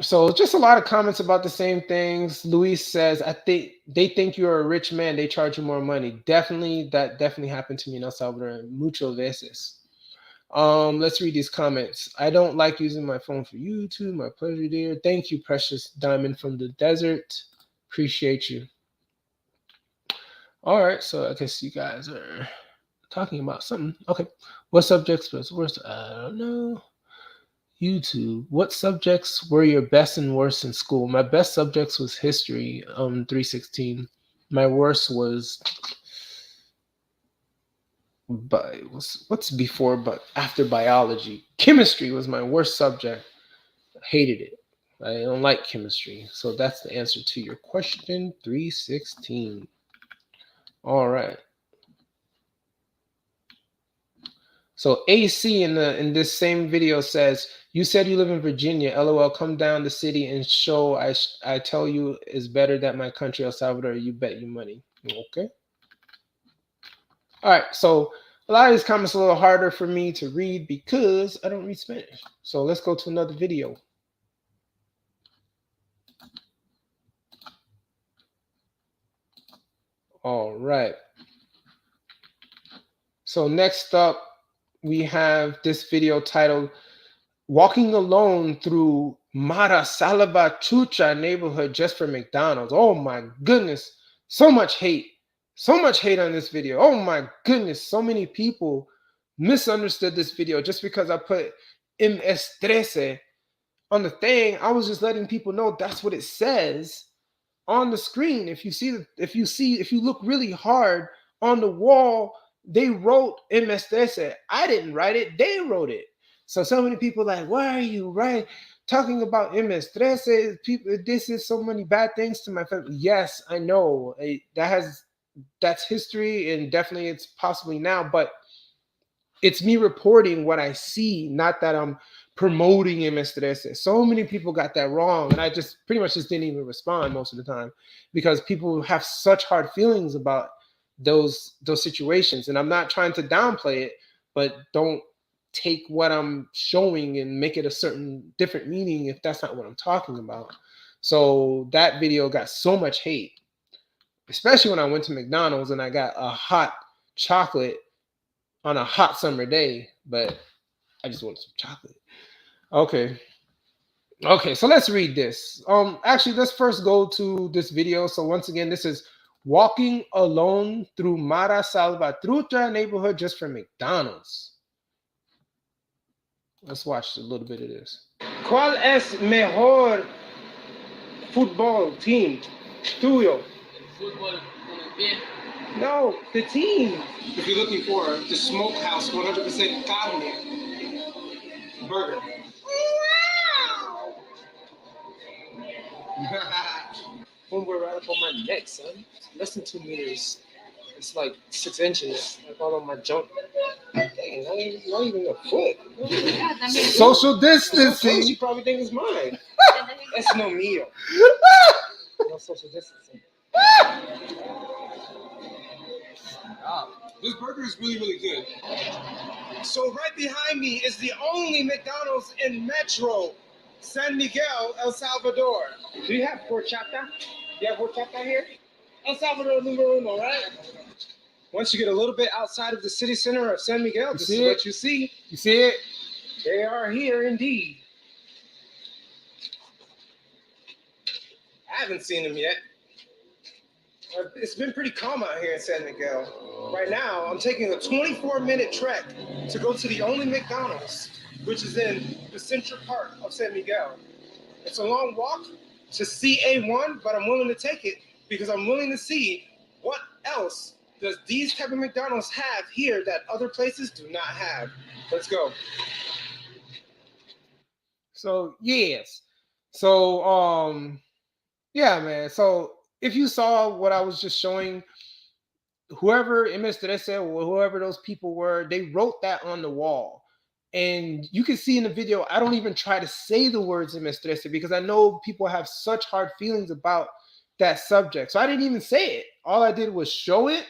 So just a lot of comments about the same things. Luis says, I think they think you're a rich man. They charge you more money. Definitely, that definitely happened to me in El Salvador muchas veces. Let's read these comments. I don't like using my phone for YouTube. My pleasure, dear. Thank you, precious diamond from the desert. Appreciate you. All right, so I guess you guys are talking about something. Okay. What subjects was worst? I don't know. YouTube. What subjects were your best and worst in school? My best subjects was history, 316. My worst was what's before but after biology. Chemistry was my worst subject. I hated it. I don't like chemistry. So that's the answer to your question 316. All right. So AC in this same video says, you said you live in Virginia. LOL, come down the city and show I tell you is better than my country, El Salvador. You bet your money. Okay. All right. So a lot of these comments are a little harder for me to read because I don't read Spanish. So let's go to another video. All right. So next up, we have this video titled Walking Alone Through Salvachucha neighborhood just for McDonald's. Oh my goodness. So much hate. So much hate on this video. Oh my goodness. So many people misunderstood this video just because I put MS13 on the thing. I was just letting people know that's what it says on the screen. If you look really hard on the wall, they wrote MS13. I didn't write it, they wrote it. So many people like, why are you talking about MS13? People, this is so many bad things to my family. Yes, I know that's history, and definitely it's possibly now, but it's me reporting what I see, not that I'm promoting MS13. So many people got that wrong, and I just pretty much just didn't even respond most of the time because people have such hard feelings about those situations, and I'm not trying to downplay it, but don't take what I'm showing and make it a certain different meaning if that's not what I'm talking about. So that video got so much hate, especially when I went to McDonald's and I got a hot chocolate on a hot summer day, but I just wanted some chocolate. Okay, so let's read this. Actually, let's first go to this video. So once again, this is Walking Alone Through Salvatrucha neighborhood just for McDonald's. Let's watch a little bit of this. ¿Cuál es mejor fútbol team tuyo? No, the team. If you're looking for the smokehouse 100% carne burger. One we're right up on my neck, son. It's less than 2 meters. It's like 6 inches, like all on my junk. Dang, not even a foot. Social distancing. You probably think it's mine. It's no meal. No social distancing. This burger is really, really good. So right behind me is the only McDonald's in Metro San Miguel, El Salvador. Do you have horchata? You have horchata here? El Salvador numero uno, right? Once you get a little bit outside of the city center of San Miguel, this is what you see. You see it? They are here indeed. I haven't seen them yet. It's been pretty calm out here in San Miguel. Right now, I'm taking a 24-minute trek to go to the only McDonald's, which is in the central part of San Miguel. It's a long walk to CA1, but I'm willing to take it because I'm willing to see what else does these type of McDonald's have here that other places do not have. Let's go. So, yes. So, yeah, man. So, if you saw what I was just showing, whoever MS13 or whoever those people were, they wrote that on the wall. And you can see in the video, I don't even try to say the words MS13 because I know people have such hard feelings about that subject. So I didn't even say it. All I did was show it.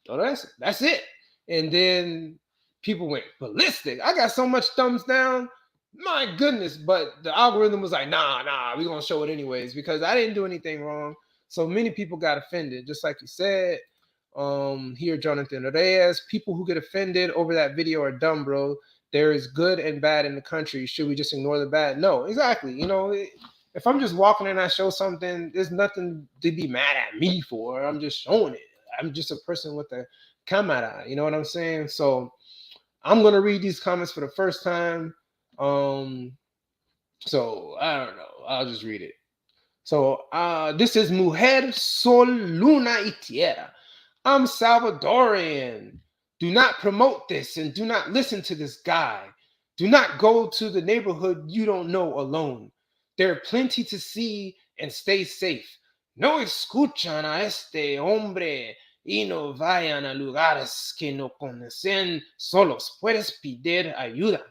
Oh, that's it. And then people went ballistic. I got so much thumbs down. My goodness. But the algorithm was like, nah, we're going to show it anyways because I didn't do anything wrong. So many people got offended, just like you said. Here, Jonathan Reyes. People who get offended over that video are dumb, bro. There is good and bad in the country. Should we just ignore the bad? No, exactly. You know, if I'm just walking and I show something, there's nothing to be mad at me for. I'm just showing it. I'm just a person with a camera. You know what I'm saying? So I'm gonna read these comments for the first time. So I don't know. I'll just read it. So this is Mujer, Sol, Luna y Tierra. I'm Salvadorian. Do not promote this and do not listen to this guy. Do not go to the neighborhood you don't know alone. There are plenty to see and stay safe. No escuchan a este hombre y no vayan a lugares que no conocen solos. Puedes pedir ayuda.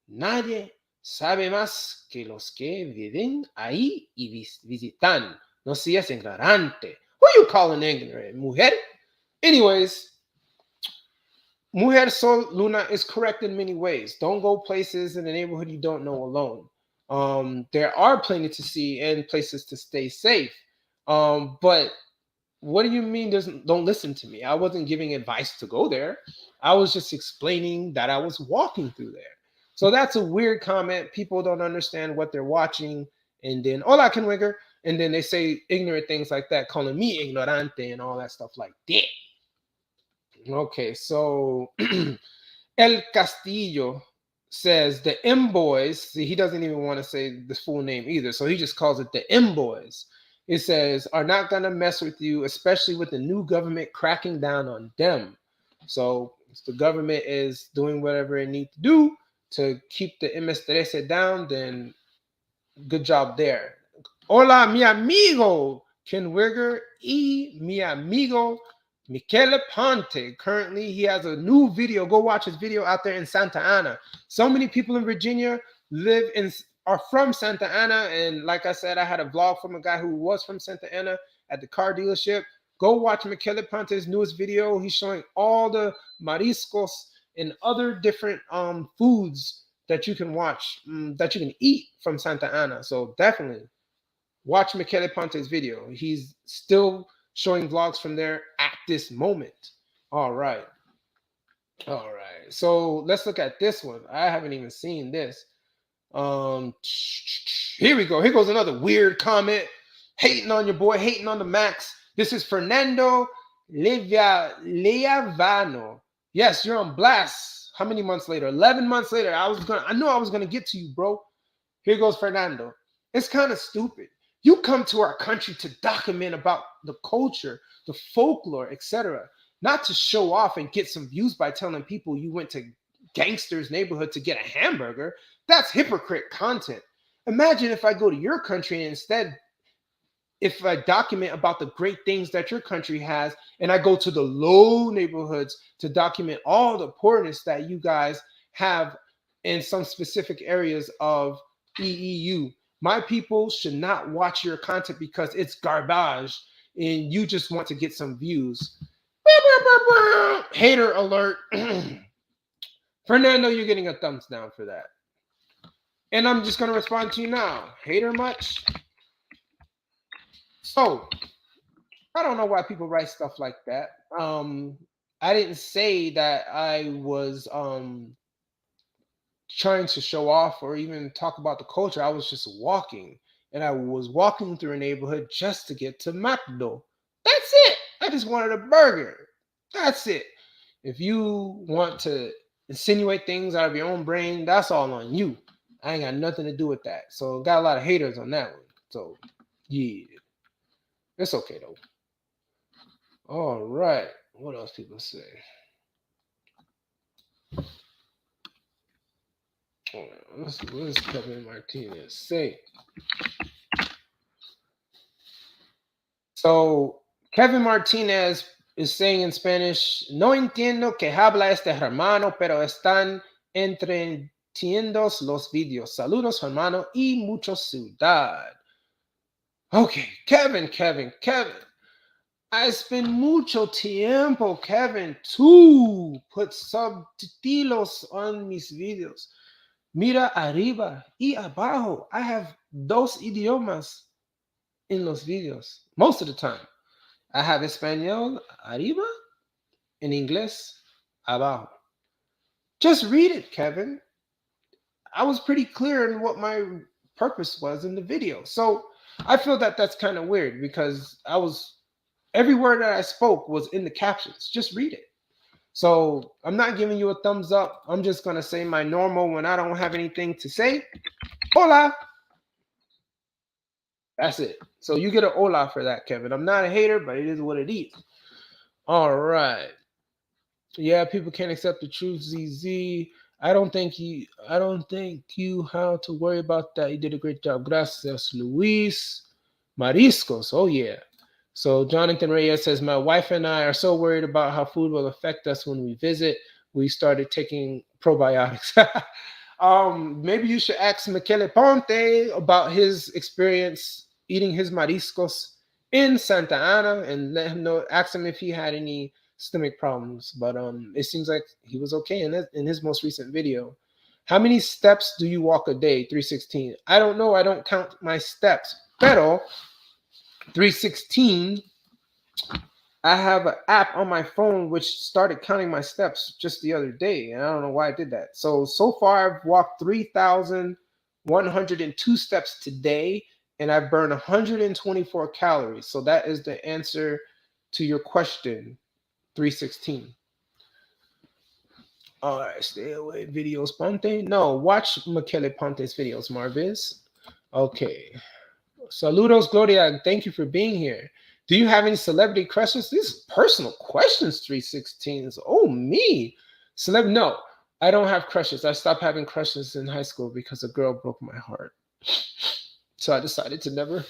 Nadie sabe más que los que viven ahí y visitan. No seas ignorante. Who you calling ignorant, mujer? Anyways, Mujer Sol Luna is correct in many ways. Don't go places in the neighborhood you don't know alone. There are plenty to see and places to stay safe. But what do you mean don't listen to me? I wasn't giving advice to go there. I was just explaining that I was walking through there. So that's a weird comment. People don't understand what they're watching. And then, hola, Kenwigger. And then they say ignorant things like that, calling me ignorante and all that stuff like that. Okay, so El Castillo says the M Boys. See, he doesn't even want to say the full name either, so he just calls it the M Boys. It says are not gonna mess with you, especially with the new government cracking down on them. So if the government is doing whatever it needs to do to keep the MS-13 down, then good job there. Hola, mi amigo Ken Wigger y mi amigo Michele Ponte. Currently, he has a new video. Go watch his video out there in Santa Ana. So many people in Virginia are from Santa Ana. And like I said, I had a vlog from a guy who was from Santa Ana at the car dealership. Go watch Michele Ponte's newest video. He's showing all the mariscos and other different foods that you can watch, that you can eat from Santa Ana. So definitely watch Michele Ponte's video. He's still showing vlogs from there at this moment. All right. So let's look at this one. I haven't even seen this. Here we go. Here goes another weird comment. Hating on your boy, hating on the Max. This is Fernando Leavano. Yes, you're on blast. How many months later? 11 months later. I knew I was gonna get to you, bro. Here goes Fernando. It's kind of stupid. You come to our country to document about the culture, the folklore, etc. Not to show off and get some views by telling people you went to gangster's neighborhood to get a hamburger. That's hypocrite content. Imagine if I go to your country and instead, if I document about the great things that your country has, and I go to the low neighborhoods to document all the poorness that you guys have in some specific areas of EEU. My people should not watch your content because it's garbage and you just want to get some views. Hater alert. Fernando, you're getting a thumbs down for that. And I'm just going to respond to you now. Hater much? So, I don't know why people write stuff like that. I didn't say that I was trying to show off or even talk about the culture. I was just walking, and I was walking through a neighborhood just to get to McDo. That's it. I just wanted a burger. That's it. If you want to insinuate things out of your own brain, that's all on you. I ain't got nothing to do with that. So got a lot of haters on that one. So yeah, it's okay though. All right. What else people say? What does Kevin Martinez say? So Kevin Martinez is saying in Spanish, no entiendo que habla este hermano, pero están entreteniendo los videos. Saludos, hermano, y mucho ciudad. Okay, Kevin. I spend mucho tiempo, Kevin, to put subtítulos on mis videos. Mira arriba y abajo. I have dos idiomas in los videos most of the time. I have Espanol arriba En inglés, abajo. Just read it, Kevin. I was pretty clear in what my purpose was in the video. So I feel that that's kind of weird because every word that I spoke was in the captions. Just read it. So I'm not giving you a thumbs up. I'm just going to say my normal when I don't have anything to say. Hola. That's it. So you get an hola for that, Kevin. I'm not a hater, but it is what it is. All right. Yeah, people can't accept the truth, ZZ. I don't think you have to worry about that. You did a great job. Gracias, Luis. Mariscos. Oh, yeah. So Jonathan Reyes says, my wife and I are so worried about how food will affect us when we visit. We started taking probiotics. Maybe you should ask Michele Ponte about his experience eating his mariscos in Santa Ana and let him know, ask him if he had any stomach problems. But it seems like he was okay in his most recent video. How many steps do you walk a day? 316. I don't know. I don't count my steps. Pero 316, I have an app on my phone which started counting my steps just the other day, and I don't know why I did that. So far I've walked 3,102 steps today, and I've burned 124 calories. So that is the answer to your question, 316. All right, stay away. Videos Ponte. No, watch Michele Ponte's videos, Marviz. Okay. Saludos, Gloria. Thank you for being here. Do you have any celebrity crushes? These personal questions, 316s. Oh, me. No, I don't have crushes. I stopped having crushes in high school because a girl broke my heart. So I decided to never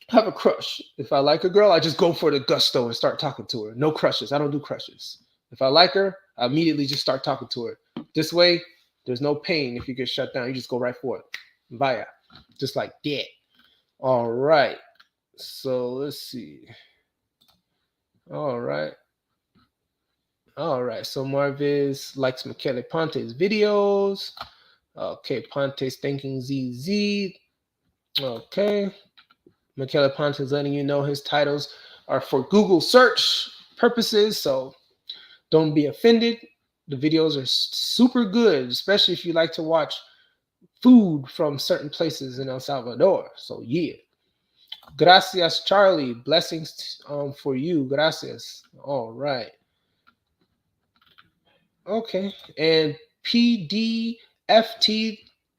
have a crush. If I like a girl, I just go for the gusto and start talking to her. No crushes. I don't do crushes. If I like her, I immediately just start talking to her. This way, there's no pain if you get shut down. You just go right for it. Vaya. Just like that. All right. So let's see. All right. So Marviz likes Michele Ponte's videos. Okay. Ponte's thanking ZZ. Okay. Michele Ponte's letting you know his titles are for Google search purposes. So don't be offended. The videos are super good, especially if you like to watch food from certain places in El Salvador. So yeah. Gracias, Charlie. Blessings for you. Gracias. All right. Okay. And PDFT,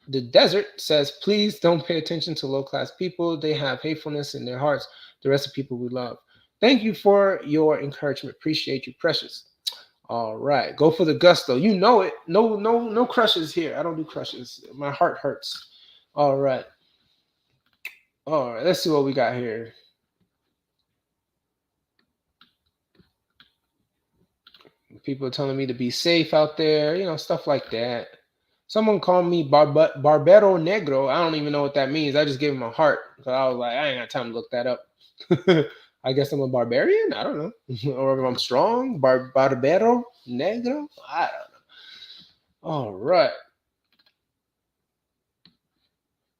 the desert, says, please don't pay attention to low-class people. They have hatefulness in their hearts. The rest of people we love. Thank you for your encouragement. Appreciate you, precious. All right. Go for the gusto. You know it. No crushes here. I don't do crushes. My heart hurts. All right. All right. Let's see what we got here. People telling me to be safe out there, stuff like that. Someone called me Barbero Negro. I don't even know what that means. I just gave him a heart because I was like, I ain't got time to look that up. I guess I'm a barbarian. I don't know. Or if I'm strong. Barbero Negro. I don't know. All right.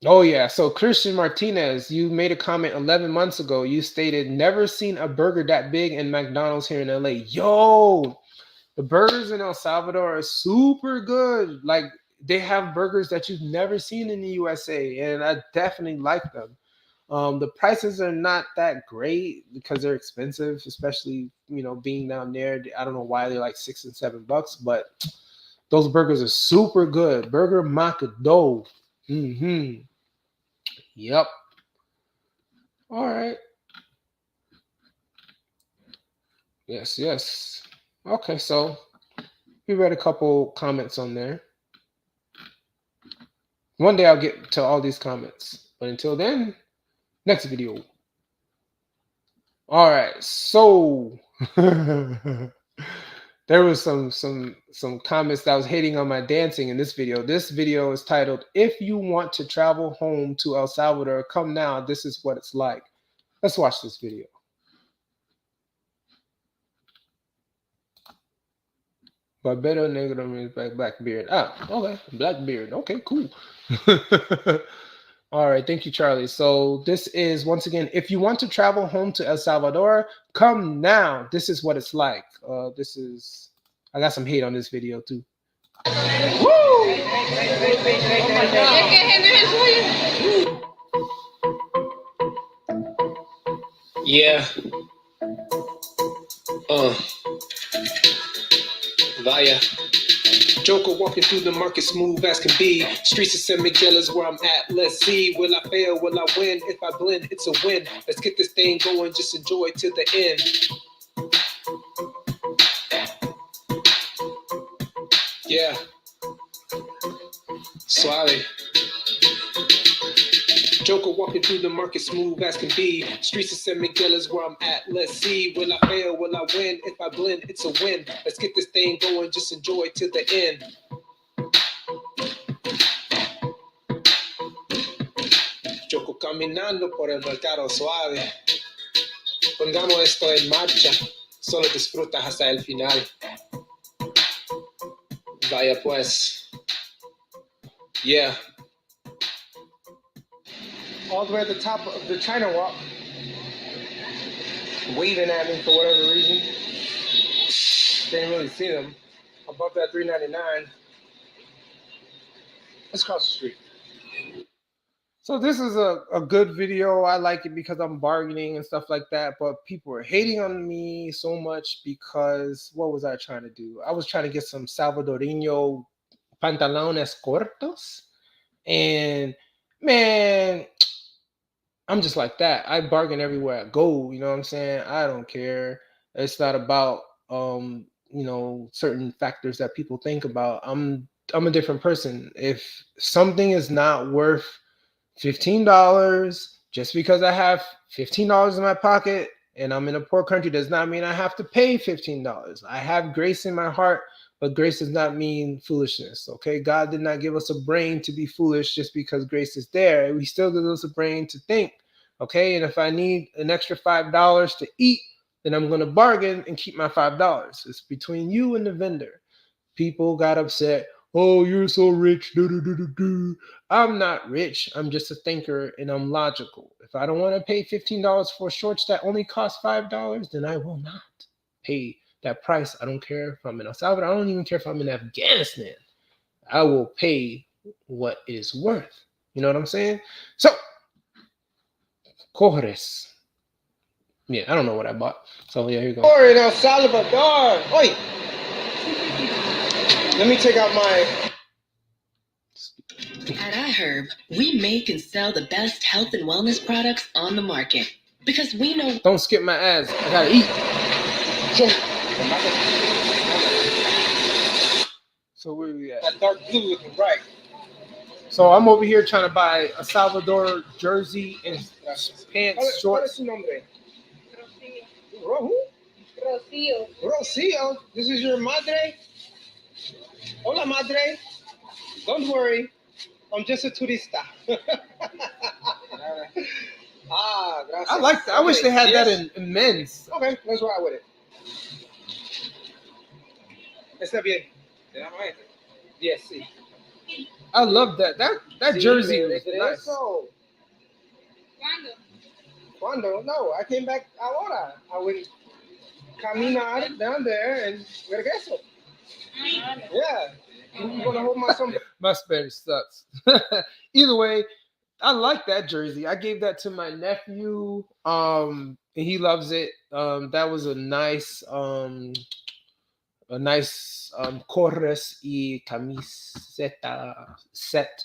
Oh, yeah. So Christian Martinez, you made a comment 11 months ago. You stated, never seen a burger that big in McDonald's here in LA. Yo, the burgers in El Salvador are super good. Like, they have burgers that you've never seen in the USA, and I definitely like them. The prices are not that great because they're expensive, especially, being down there. I don't know why they're like $6 and $7, but those burgers are super good. Burger Macado. Mm-hmm. Yep. All right. Yes. Okay, so we read a couple comments on there. One day I'll get to all these comments. But until then, next video. All right, so there was some comments that was hating on my dancing in this video. This video is titled, If You Want to Travel Home to El Salvador, Come Now, This Is What It's Like. Let's watch this video. Barbero Negro means black beard. Ah, okay. Black beard. Okay, cool. All right, thank you, Charlie. So this is, once again, if you want to travel home to El Salvador, come now. This is what it's like. This is, I got some hate on this video too. Woo! Yeah. Vaya. Joker walking through the market smooth as can be. Streets of San Miguel is where I'm at. Let's see. Will I fail? Will I win? If I blend, it's a win. Let's get this thing going. Just enjoy it to the end. Yeah. Suave. Joker walking through the market smooth as can be. Streets of San Miguel is where I'm at. Let's see. Will I fail? Will I win? If I blend, it's a win. Let's get this thing going. Just enjoy it to the end. Joker caminando por el mercado suave. Pongamos esto en marcha. Solo disfrutas hasta el final. Vaya pues. Yeah. All the way at the top of the China Walk, waving at me for whatever reason. Didn't really see them. Above that $3.99. Let's cross the street. So this is a good video. I like it because I'm bargaining and stuff like that. But people are hating on me so much because what was I trying to do? I was trying to get some Salvadoreño pantalones cortos. And man, I'm just like that. I bargain everywhere I go. You know what I'm saying? I don't care. It's not about you know, certain factors that people think about. I'm a different person. If something is not worth $15, just because I have $15 in my pocket and I'm in a poor country does not mean I have to pay $15. I have grace in my heart, but grace does not mean foolishness. Okay, God did not give us a brain to be foolish just because grace is there. He still gives us a brain to think. Okay, and if I need an extra $5 to eat, then I'm going to bargain and keep my $5. It's between you and the vendor. People got upset. Oh, you're so rich. I'm not rich. I'm just a thinker and I'm logical. If I don't want to pay $15 for shorts that only cost $5, then I will not pay that price. I don't care if I'm in El Salvador. I don't even care if I'm in Afghanistan. I will pay what it is worth. You know what I'm saying? So, Cojores. Yeah, I don't know what I bought. So, yeah, here you go. Or in El Salvador. Oi! Let me take out my... At iHerb, we make and sell the best health and wellness products on the market because we know. Don't skip my ads. I gotta eat. So where are we at? That dark blue looking bright. So I'm over here trying to buy a Salvador jersey and pants, ¿Cuál es shorts. su nombre? Rocío. Rocío. This is your madre? Hola, madre. Don't worry. I'm just a turista. Gracias. I like that. I wish they had that in men's. Okay, let's ride with it. Está bien. Yes, sí. I love that. That Sí, jersey me was nice. regreso. ¿Cuándo? No, I came back ahora. I went caminar down there and regreso. Yeah. I'm gonna hold my sombrero. My Spanish sucks. Either way, I like that jersey. I gave that to my nephew. And he loves it. That was a nice corres y camiseta set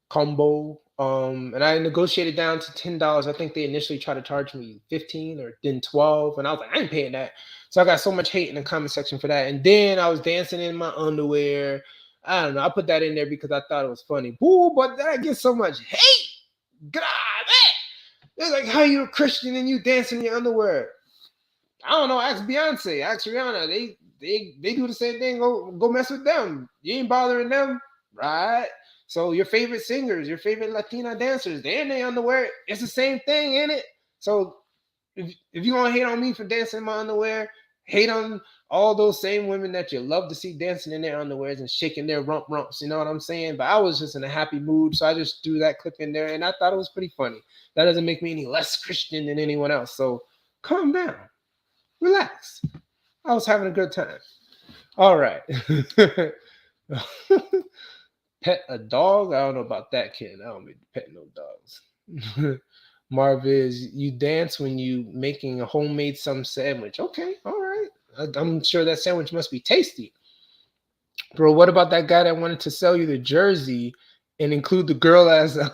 combo. And I negotiated down to $10. I think they initially tried to charge me $15 or then $12, and I was like, I ain't paying that. So I got so much hate in the comment section for that. And then I was dancing in my underwear. I don't know. I put that in there because I thought it was funny. Boo, but then I get so much hate. Grave. It's like, how you a Christian and you dancing in your underwear? I don't know. Ask Beyonce. Ask Rihanna. They do the same thing. Go mess with them. You ain't bothering them, right? So your favorite singers, your favorite Latina dancers, they're in their underwear. It's the same thing, ain't it? So if you're gonna hate on me for dancing in my underwear, hate on all those same women that you love to see dancing in their underwears and shaking their rumps, you know what I'm saying? But I was just in a happy mood, so I just threw that clip in there, and I thought it was pretty funny. That doesn't make me any less Christian than anyone else, so calm down. Relax. I was having a good time. All right. Pet a dog? I don't know about that, kid. I don't be petting no dogs. Marviz, you dance when you making a homemade some sandwich. Okay, all right. I'm sure that sandwich must be tasty. Bro, what about that guy that wanted to sell you the jersey and include the girl as a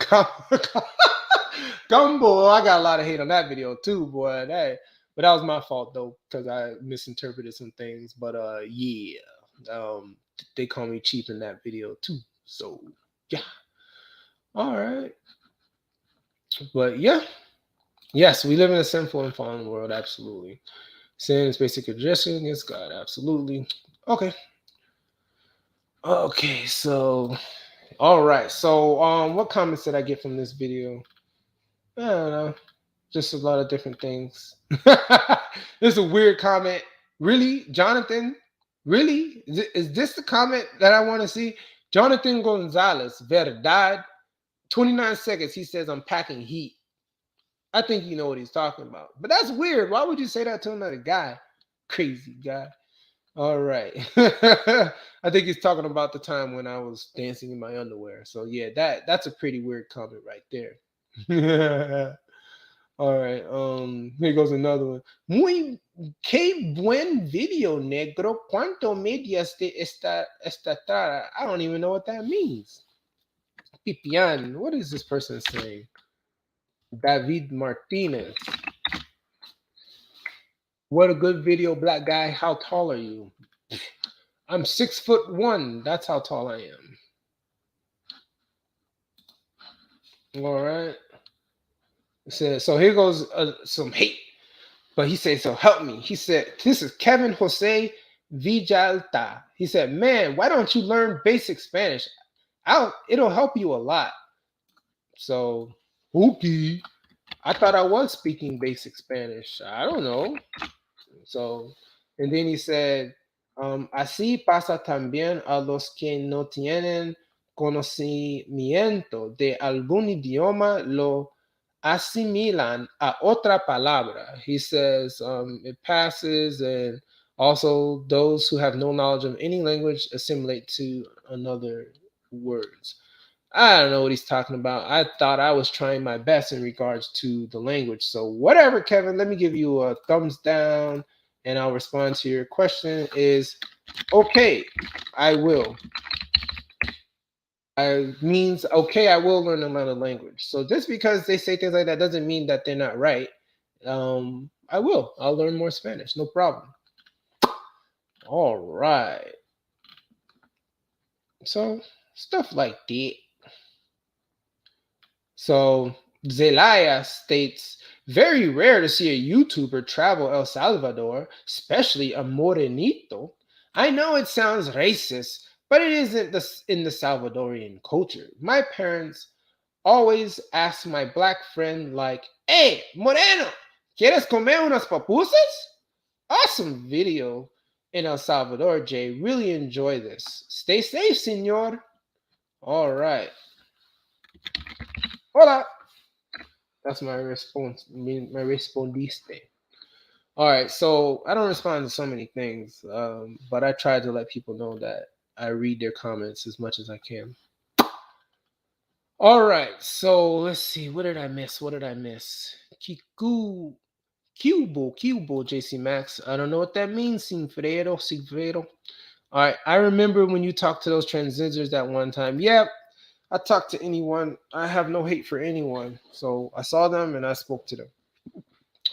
gumbo? I got a lot of hate on that video too, boy. But that was my fault though, because I misinterpreted some things. But yeah, they call me cheap in that video too. So yeah, all right. But yeah, yes, we live in a sinful and fallen world. Absolutely, sin is basic aggression against God. Absolutely. Okay. Okay. So, all right. So, what comments did I get from this video? I don't know. Just a lot of different things. This is a weird comment. Really, Jonathan? Really? Is this the comment that I want to see? Jonathan Gonzalez, Verdad, 29 seconds. He says, I'm packing heat. I think you know what he's talking about. But that's weird. Why would you say that to another guy? Crazy guy. All right. I think he's talking about the time when I was dancing in my underwear. So yeah, that's a pretty weird comment right there. All right. Here goes another one. Muy qué buen video, negro. ¿Cuánto medias de esta tara? I don't even know what that means. Pipian. What is this person saying? David Martinez. What a good video, black guy. How tall are you? I'm 6'1". That's how tall I am. All right. So here goes some hate. But he said, so help me. He said, this is Kevin Jose Villalta. He said, man, why don't you learn basic Spanish? It'll help you a lot. So, okay. I thought I was speaking basic Spanish. I don't know. So, and then he said, así pasa también a los que no tienen conocimiento de algún idioma, lo asimilan a otra palabra. He says it passes, and also those who have no knowledge of any language assimilate to another words. I don't know what he's talking about. I thought I was trying my best in regards to the language. So whatever, Kevin, let me give you a thumbs down and I'll respond to your question is, okay, I will. Means, okay, I will learn another language. So just because they say things like that doesn't mean that they're not right. I will. I'll learn more Spanish. No problem. All right. So stuff like that. So Zelaya states, very rare to see a YouTuber travel El Salvador, especially a morenito. I know it sounds racist, but it isn't in the Salvadorian culture. My parents always ask my black friend like, hey, moreno, ¿quieres comer unas papusas? Awesome video in El Salvador, Jay. Really enjoy this. Stay safe, senor. All right. Hola. That's my response. My respondiste. All right. So I don't respond to so many things, but I try to let people know that I read their comments as much as I can. All right. So let's see. What did I miss? Cubo, Cee Max. I don't know what that means. Sinfredo. All right. I remember when you talked to those transgenders that one time. Yeah. I talk to anyone. I have no hate for anyone. So I saw them and I spoke to them.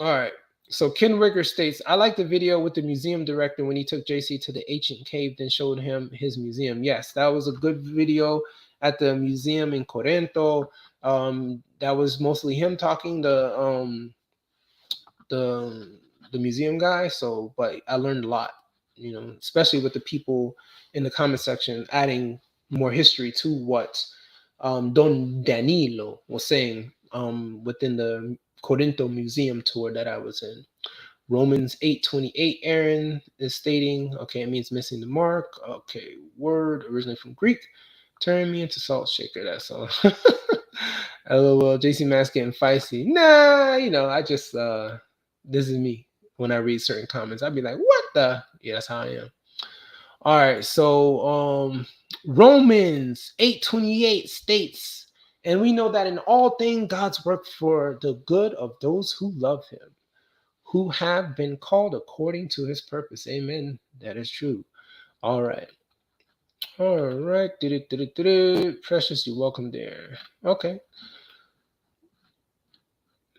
All right. So Ken Rigger states, I like the video with the museum director when he took JC to the ancient cave, then showed him his museum. Yes, that was a good video at the museum in Corento. That was mostly him talking, the museum guy. So, but I learned a lot, especially with the people in the comment section adding more history to what Don Danilo was saying within the Corinto Museum tour that I was in. Romans 8:28, Aaron is stating, okay, it means missing the mark. Okay, word originally from Greek. Turn me into salt shaker. That's all. LOL. Cee Max getting feisty. Nah, you know, I just this is me. When I read certain comments, I'd be like, what the? Yeah, that's how I am. All right, so Romans 8:28 states, and we know that in all things God's work for the good of those who love him, who have been called according to his purpose. Amen. That is true. All right. All right. Precious, you're welcome there. Okay.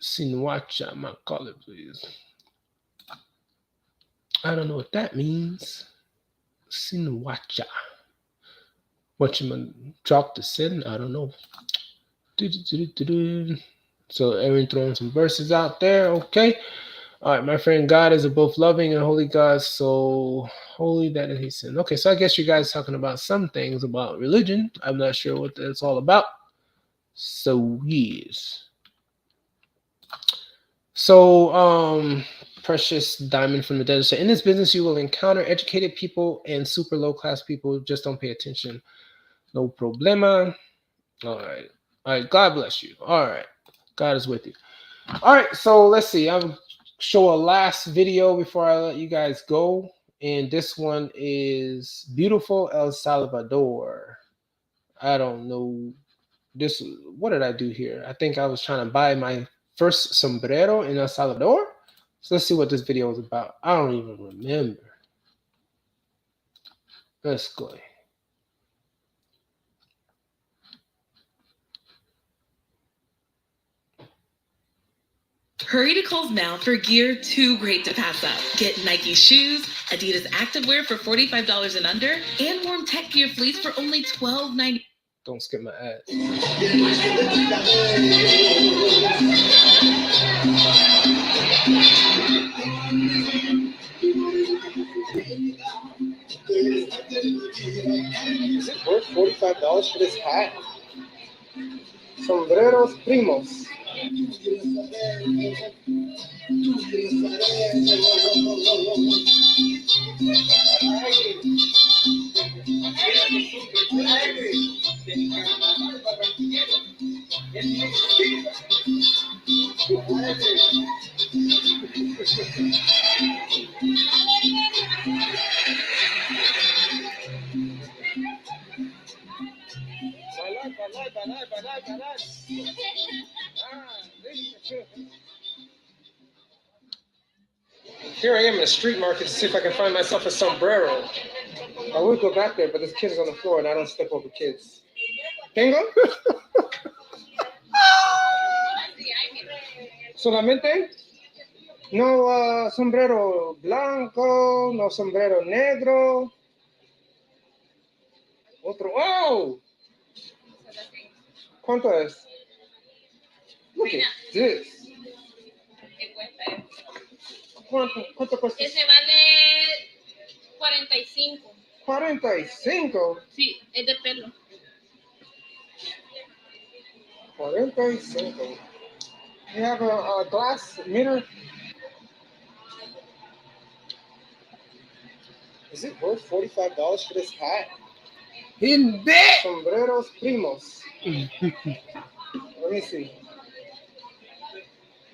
Sinwacha, my call it, please. I don't know what that means. Sinwacha. What you gonna drop the sin? I don't know. So Aaron throwing some verses out there. Okay. All right, my friend, God is a both loving and holy God, so holy that he sinned. Okay, so I guess you guys talking about some things about religion. I'm not sure what that's all about. So yes. So Precious Diamond from the desert said, in this business you will encounter educated people and super low class people. Just don't pay attention. No problema. All right. All right. God bless you. All right. God is with you. All right. So let's see. I'll show a last video before I let you guys go. And this one is beautiful El Salvador. I don't know this. What did I do here? I think I was trying to buy my first sombrero in El Salvador. So let's see what this video is about. I don't even remember. Let's go. Hurry to Kohl's now for gear too great to pass up. Get Nike shoes, Adidas activewear for $45 and under, and warm tech gear fleece for only $12.90. Don't skip my ads. Is it worth $45 for this hat? Sombreros Primos. Here I am in a street market to see if I can find myself a sombrero. I would go back there, but there's kids on the floor and I don't step over kids. Tengo? Solamente? No sombrero blanco, no sombrero negro. Otro. ¡Oh! ¿Cuánto es? Look at this. ¿Cuánto cuesta? Ese vale 45. 45. Sí, es de pelo. 45. You have a glass mirror? Is it worth $45 for this hat? In there! Sombreros Primos. Let me see.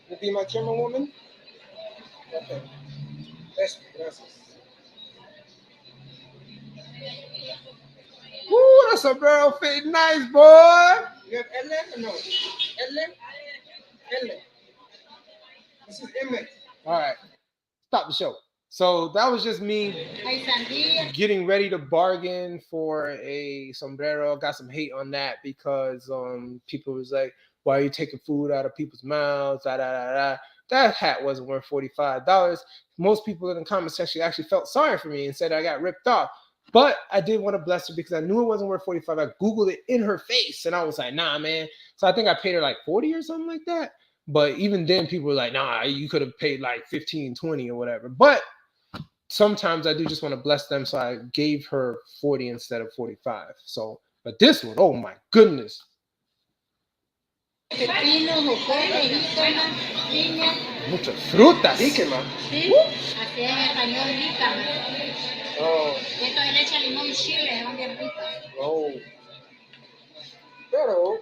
You be my German woman? Okay. Gracias. Woo, that sombrero fit nice, boy. You have L or no? L? This is M. All right. Stop the show. So that was just me getting ready to bargain for a sombrero. Got some hate on that because people was like, why are you taking food out of people's mouths? That hat wasn't worth $45. Most people in the comment section actually felt sorry for me and said I got ripped off. But I did want to bless her because I knew it wasn't worth $45. I Googled it in her face and I was like, nah, man. So I think I paid her like $40 or something like that. But even then, people were like, nah, you could have paid like $15, $20 or whatever. But sometimes I do just want to bless them. So I gave her 40 instead of 45. So, but this one, oh my goodness. Muchas frutas. Jícama. Sí, así en español, jícama. Oh, Esto es leche, limón y chile, son bien ricas. oh. Pero,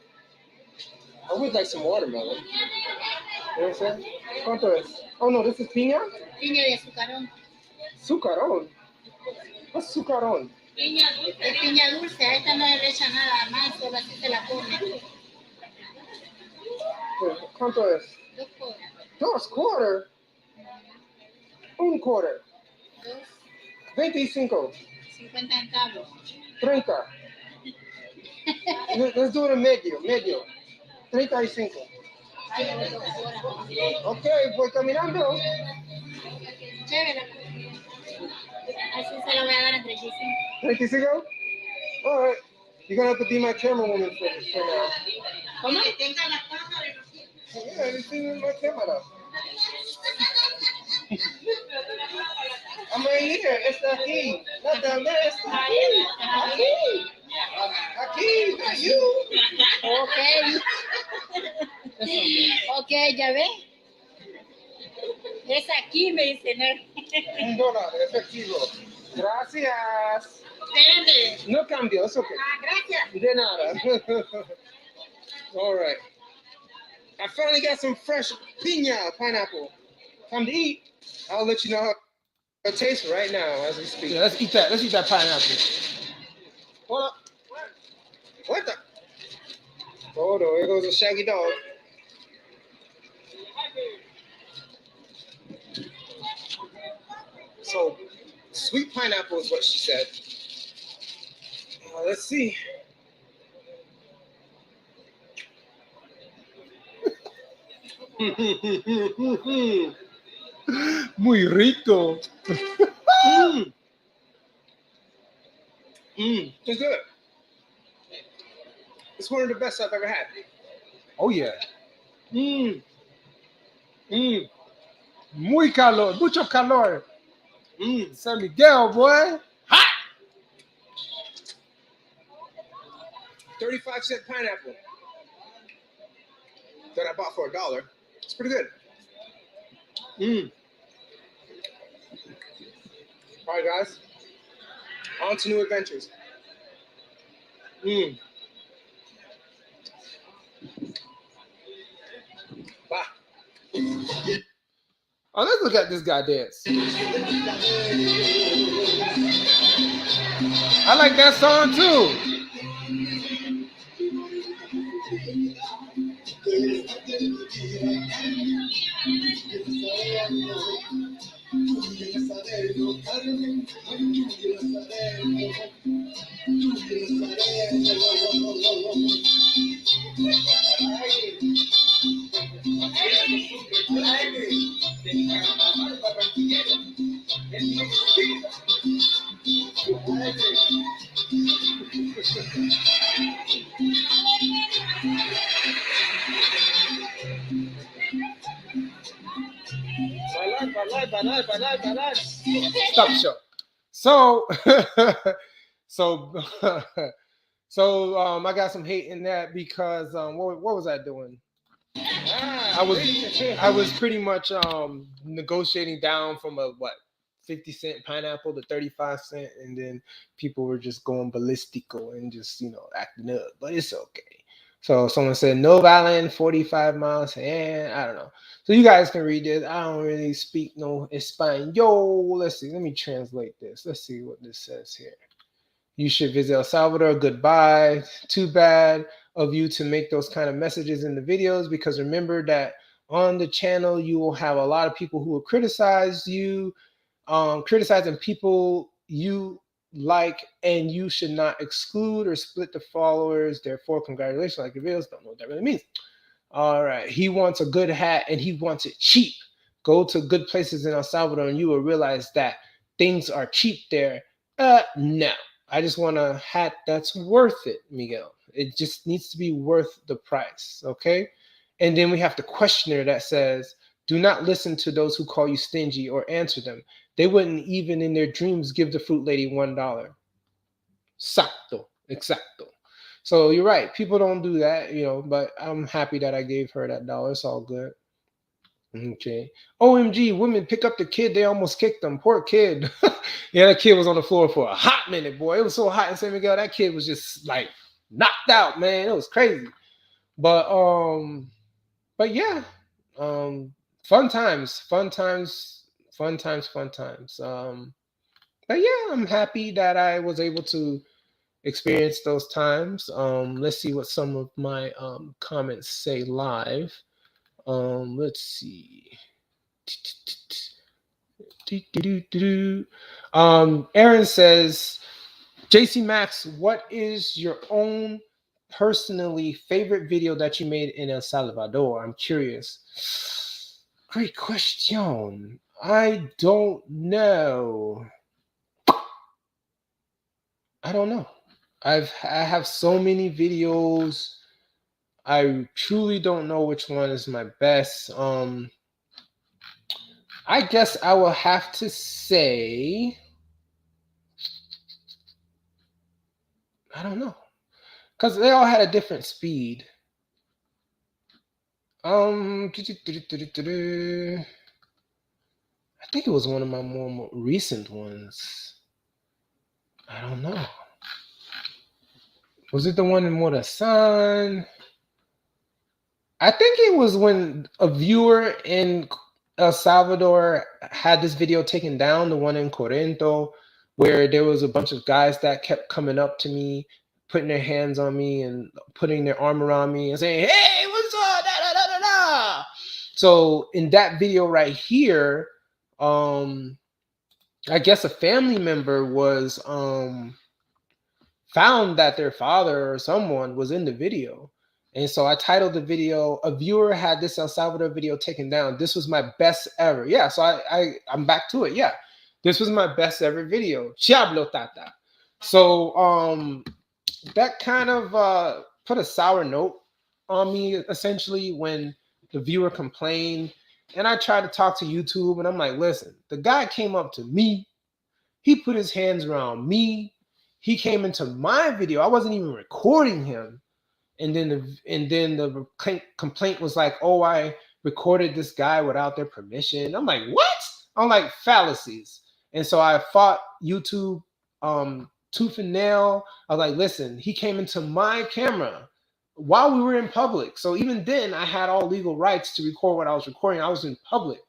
I would like some watermelon. You know what I'm saying? ¿Cuánto es? Oh, no, this is piña? Piña de azucarón. Sucarón. What's sucarón? Piña dulce. Es piña dulce, a esta no le echa nada más, solo así se la come. ¿Cuánto es? 2 horas. 2 quarter. 1 quarter. 2, 25. 50 centavos. 30. Let's do it in medio. 35. Ay, de 2 horas. Ok, voy caminando. Chévere. Así se lo voy a dar en 35. 35? All right. You're going to have to be my camerawoman for now. ¿Cómo? Que tenga la cámara. Yeah, everything in my camera. I'm right here. Está aquí. Not down there. Está aquí. Aquí. Aquí. Not you. Ok. Ok, ya ve. Es aquí, me dicen él. $1 efectivo. Gracias. Espérate. No cambio. It's okay. Ah, gracias. De nada. All right. I finally got some fresh pineapple. Time to eat. I'll let you know how it tastes right now as we speak. Yeah, let's eat that. Let's eat that pineapple. Hold up. What the? Oh no, here goes a shaggy dog. So, sweet pineapple is what she said. Let's see. Muy rico. It's good. It's one of the best I've ever had. Oh yeah. Muy calor. Mucho calor. San Miguel, boy. 35-cent pineapple that I bought for $1. It's pretty good. All right, guys. On to new adventures. Bye. Oh, let's look at this guy dance. I like that song too. Stop the show. So, I got some hate in that because what was I doing? I was pretty much negotiating down from a 50-cent pineapple to 35-cent, and then people were just going ballistico and just acting up, but it's okay. So someone said no violin, 45 miles, and I don't know. So you guys can read this. I don't really speak no Espanol. Let's see. Let me translate this. Let's see what this says here. You should visit El Salvador. Goodbye. Too bad of you to make those kind of messages in the videos, because remember that on the channel you will have a lot of people who will criticize you, criticizing people you like, and you should not exclude or split the followers. Therefore, congratulations. Like the videos, don't know what that really means. All right. He wants a good hat and he wants it cheap. Go to good places in El Salvador and you will realize that things are cheap there. No. I just want a hat that's worth it, Miguel. It just needs to be worth the price, okay? And then we have the questioner that says, do not listen to those who call you stingy or answer them. They wouldn't even in their dreams give the fruit lady $1. Exacto. So you're right. People don't do that, but I'm happy that I gave her that $1. It's all good. Okay. OMG, women pick up the kid. They almost kicked them. Poor kid. Yeah, that kid was on the floor for a hot minute, boy. It was so hot in San Miguel. That kid was just like knocked out, man. It was crazy. But yeah. Fun times. But yeah, I'm happy that I was able to experience those times. Let's see what some of my comments say live. Let's see. Aaron says, Cee Max, what is your own personally favorite video that you made in El Salvador? I'm curious. Great question. I don't know. I have so many videos. I truly don't know which one is my best. I guess I will have to say, I don't know, because they all had a different speed. I think it was one of my more recent ones. I don't know. Was it the one in Morazan? I think it was when a viewer in El Salvador had this video taken down, the one in Corento, where there was a bunch of guys that kept coming up to me, putting their hands on me and putting their arm around me and saying, hey, what's up? Da, da, da, da, da. So in that video right here, I guess a family member was found that their father or someone was in the video. And so I titled the video, a viewer had this El Salvador video taken down. This was my best ever. Yeah, so I'm back to it. Yeah, this was my best ever video. Chiablo Tata. So that kind of put a sour note on me, essentially, when the viewer complained. And I tried to talk to YouTube, and I'm like, listen, the guy came up to me. He put his hands around me. He came into my video. I wasn't even recording him. And then the complaint was like, oh, I recorded this guy without their permission. I'm like, what? I'm like, fallacies. And so I fought YouTube tooth and nail. I was like, listen, he came into my camera while we were in public. So even then, I had all legal rights to record what I was recording. I was in public.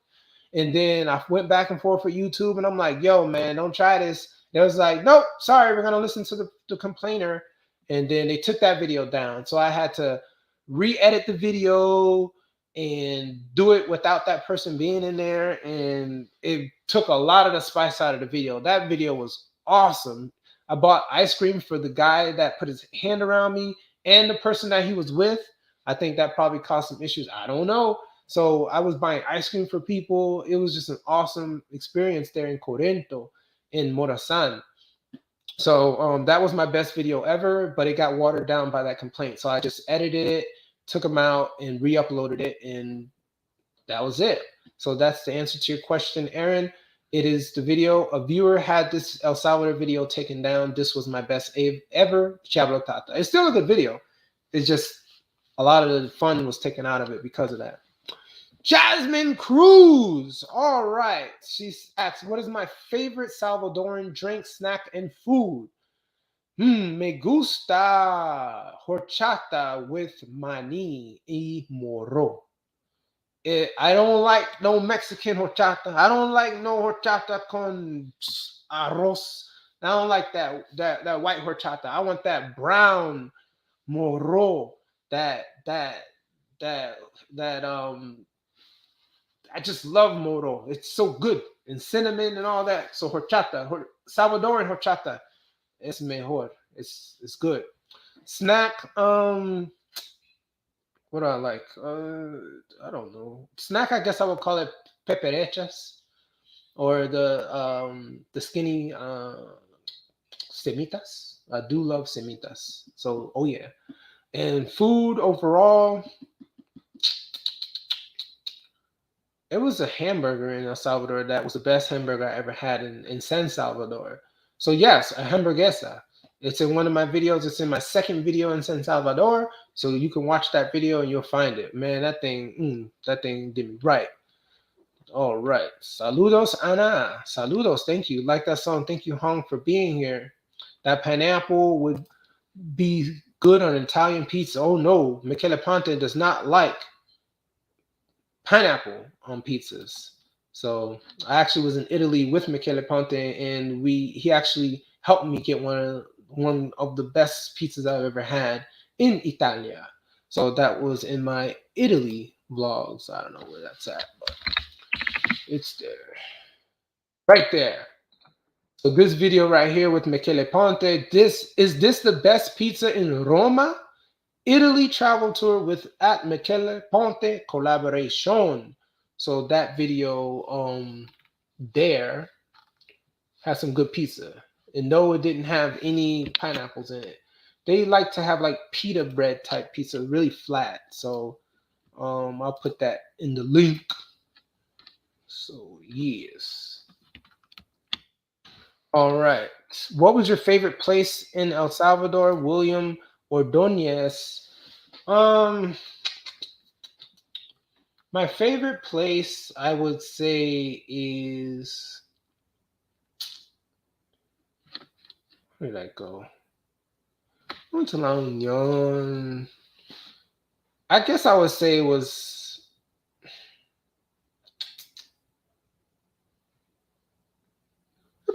And then I went back and forth with YouTube, and I'm like, yo, man, don't try this. They was like, nope, sorry, we're going to listen to the complainer. And then they took that video down. So I had to re-edit the video and do it without that person being in there. And it took a lot of the spice out of the video. That video was awesome. I bought ice cream for the guy that put his hand around me and the person that he was with. I think that probably caused some issues. I don't know. So I was buying ice cream for people. It was just an awesome experience there in Corento, in Morazan. So that was my best video ever, but it got watered down by that complaint. So I just edited it, took them out, and re-uploaded it, and that was it. So that's the answer to your question, Aaron. It is the video. A viewer had this El Salvador video taken down. This was my best ever. Chablo Tata. It's still a good video. It's just a lot of the fun was taken out of it because of that. Jasmine Cruz. All right. She asks, what is my favorite Salvadoran drink, snack, and food? Me gusta horchata with maní y moro. I don't like no Mexican horchata. I don't like no horchata con arroz. I don't like that white horchata. I want that brown moro. I just love moro. It's so good. And cinnamon and all that. So horchata, Salvadoran horchata, es mejor. It's good. Snack, what do I like? I don't know. Snack, I guess I would call it peperechas, or the skinny semitas. I do love semitas. So, oh yeah. And food overall, it was a hamburger in El Salvador that was the best hamburger I ever had in San Salvador. So yes, a hamburguesa. It's in one of my videos. It's in my second video in San Salvador. So you can watch that video and you'll find it. Man, that thing did me right. All right. Saludos, Ana. Saludos. Thank you. Like that song. Thank you, Hong, for being here. That pineapple would be good on Italian pizza. Oh no, Michele Ponte does not like pineapple on pizzas. So I actually was in Italy with Michele Ponte, and he actually helped me get one of the best pizzas I've ever had in Italia. So that was in my Italy vlogs. I don't know where that's at, but it's there. Right there. So this video right here with Michele Ponte. Is this the best pizza in Roma? Italy travel tour with at Michele Ponte collaboration. So that video there has some good pizza. And no, it didn't have any pineapples in it. They like to have like pita bread type pizza, really flat. So I'll put that in the link. So yes. All right. What was your favorite place in El Salvador, William Ordonez? My favorite place I would say is, where did I go? I went to La Unión. I guess I would say it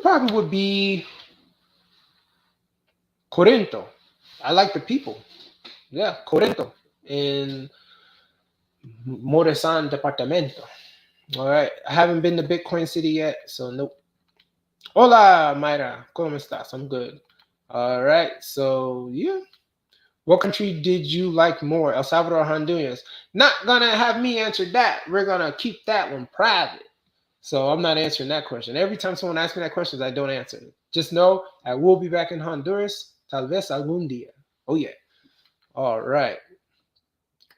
probably would be Corinto. I like the people. Yeah, Corinto in Moresan Departamento. All right. I haven't been to Bitcoin City yet, so nope. Hola, Mayra. ¿Cómo estás? I'm good. All right. So, yeah. What country did you like more, El Salvador or Honduras? Not gonna have me answer that. We're gonna keep that one private. So I'm not answering that question. Every time someone asks me that question, I don't answer it. Just know I will be back in Honduras, tal vez algún día. Oh yeah. All right.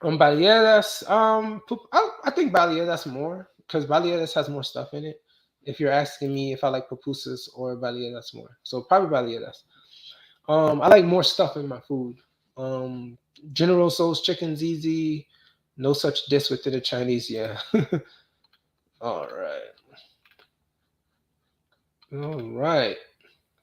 Baleadas, I think Baleadas more because Baleadas has more stuff in it. If you're asking me if I like pupusas or Baleadas more, so probably Baleadas. I like more stuff in my food. General Tso's chicken's easy. No such dish with the Chinese. Yeah. All right. All right.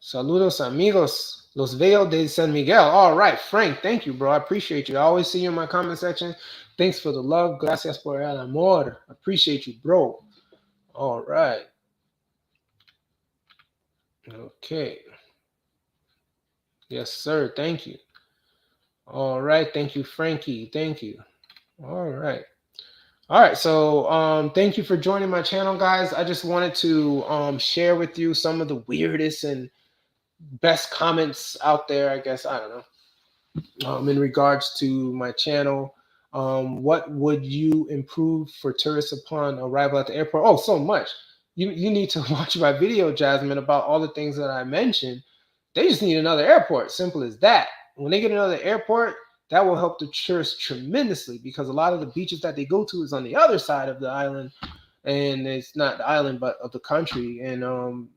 Saludos, amigos. Los veo de San Miguel. All right, Frank. Thank you, bro. I appreciate you. I always see you in my comment section. Thanks for the love. Gracias por el amor. Appreciate you, bro. All right. Okay. Yes, sir. Thank you. All right. Thank you, Frankie. Thank you. All right. All right. So thank you for joining my channel, guys. I just wanted to share with you some of the weirdest and best comments out there, I guess. I don't know. In regards to my channel. What would you improve for tourists upon arrival at the airport? Oh, so much. You need to watch my video, Jasmine, about all the things that I mentioned. They just need another airport. Simple as that. When they get another airport, that will help the tourists tremendously because a lot of the beaches that they go to is on the other side of the island. And it's not the island, but of the country. And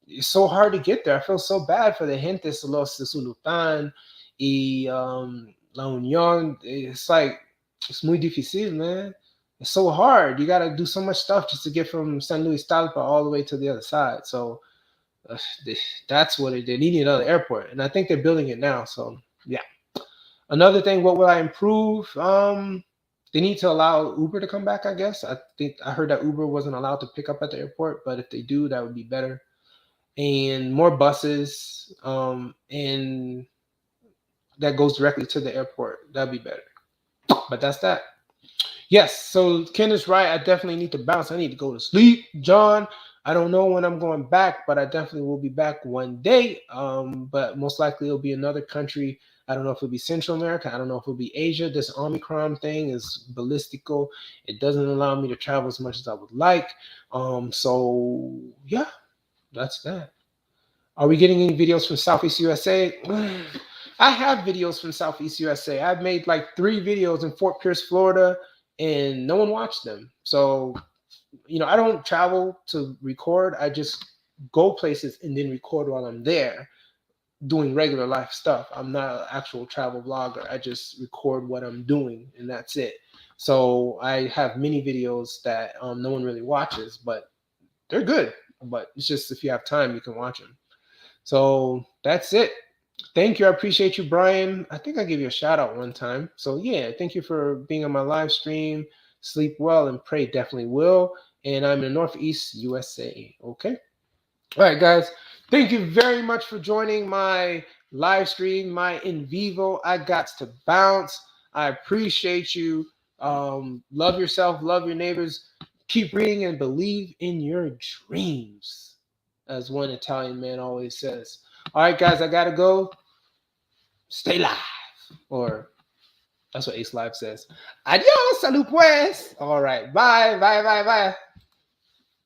it's so hard to get there. I feel so bad for the gentes de los de Sultan y La Unión. It's muy difícil, man. It's so hard. You got to do so much stuff just to get from San Luis Talpa all the way to the other side. So that's what they need another airport. And I think they're building it now. So, yeah. Another thing, what will I improve? They need to allow Uber to come back, I guess. I heard that Uber wasn't allowed to pick up at the airport, but if they do, that would be better. And more buses, and that goes directly to the airport. That'd be better. But that's that. Yes, so Ken is right. I definitely need to bounce. I need to go to sleep. John, I don't know when I'm going back, but I definitely will be back one day. But most likely it'll be another country. I don't know if it'll be Central America. I don't know if it'll be Asia. This Omicron thing is ballistical. It doesn't allow me to travel as much as I would like. So yeah, that's that. Are we getting any videos from Southeast USA? I have videos from Southeast USA. I've made like 3 videos in Fort Pierce, Florida, and no one watched them. So, I don't travel to record. I just go places and then record while I'm there. doing regular life stuff. I'm not an actual travel vlogger. I just record what I'm doing, and that's it. So I have many videos that no one really watches, but they're good. But it's just if you have time, you can watch them. So that's it. Thank you. I appreciate you, Brian. I think I gave you a shout out one time. So yeah, thank you for being on my live stream. Sleep well and pray. Definitely will. And I'm in Northeast USA. Okay. All right, guys. Thank you very much for joining my live stream, my in vivo. I got to bounce. I appreciate you. Love yourself, love your neighbors. Keep reading and believe in your dreams, as one Italian man always says. All right, guys, I gotta go. Stay live. Or that's what Ace Live says. Adios, salud pues. All right, bye, bye, bye, bye.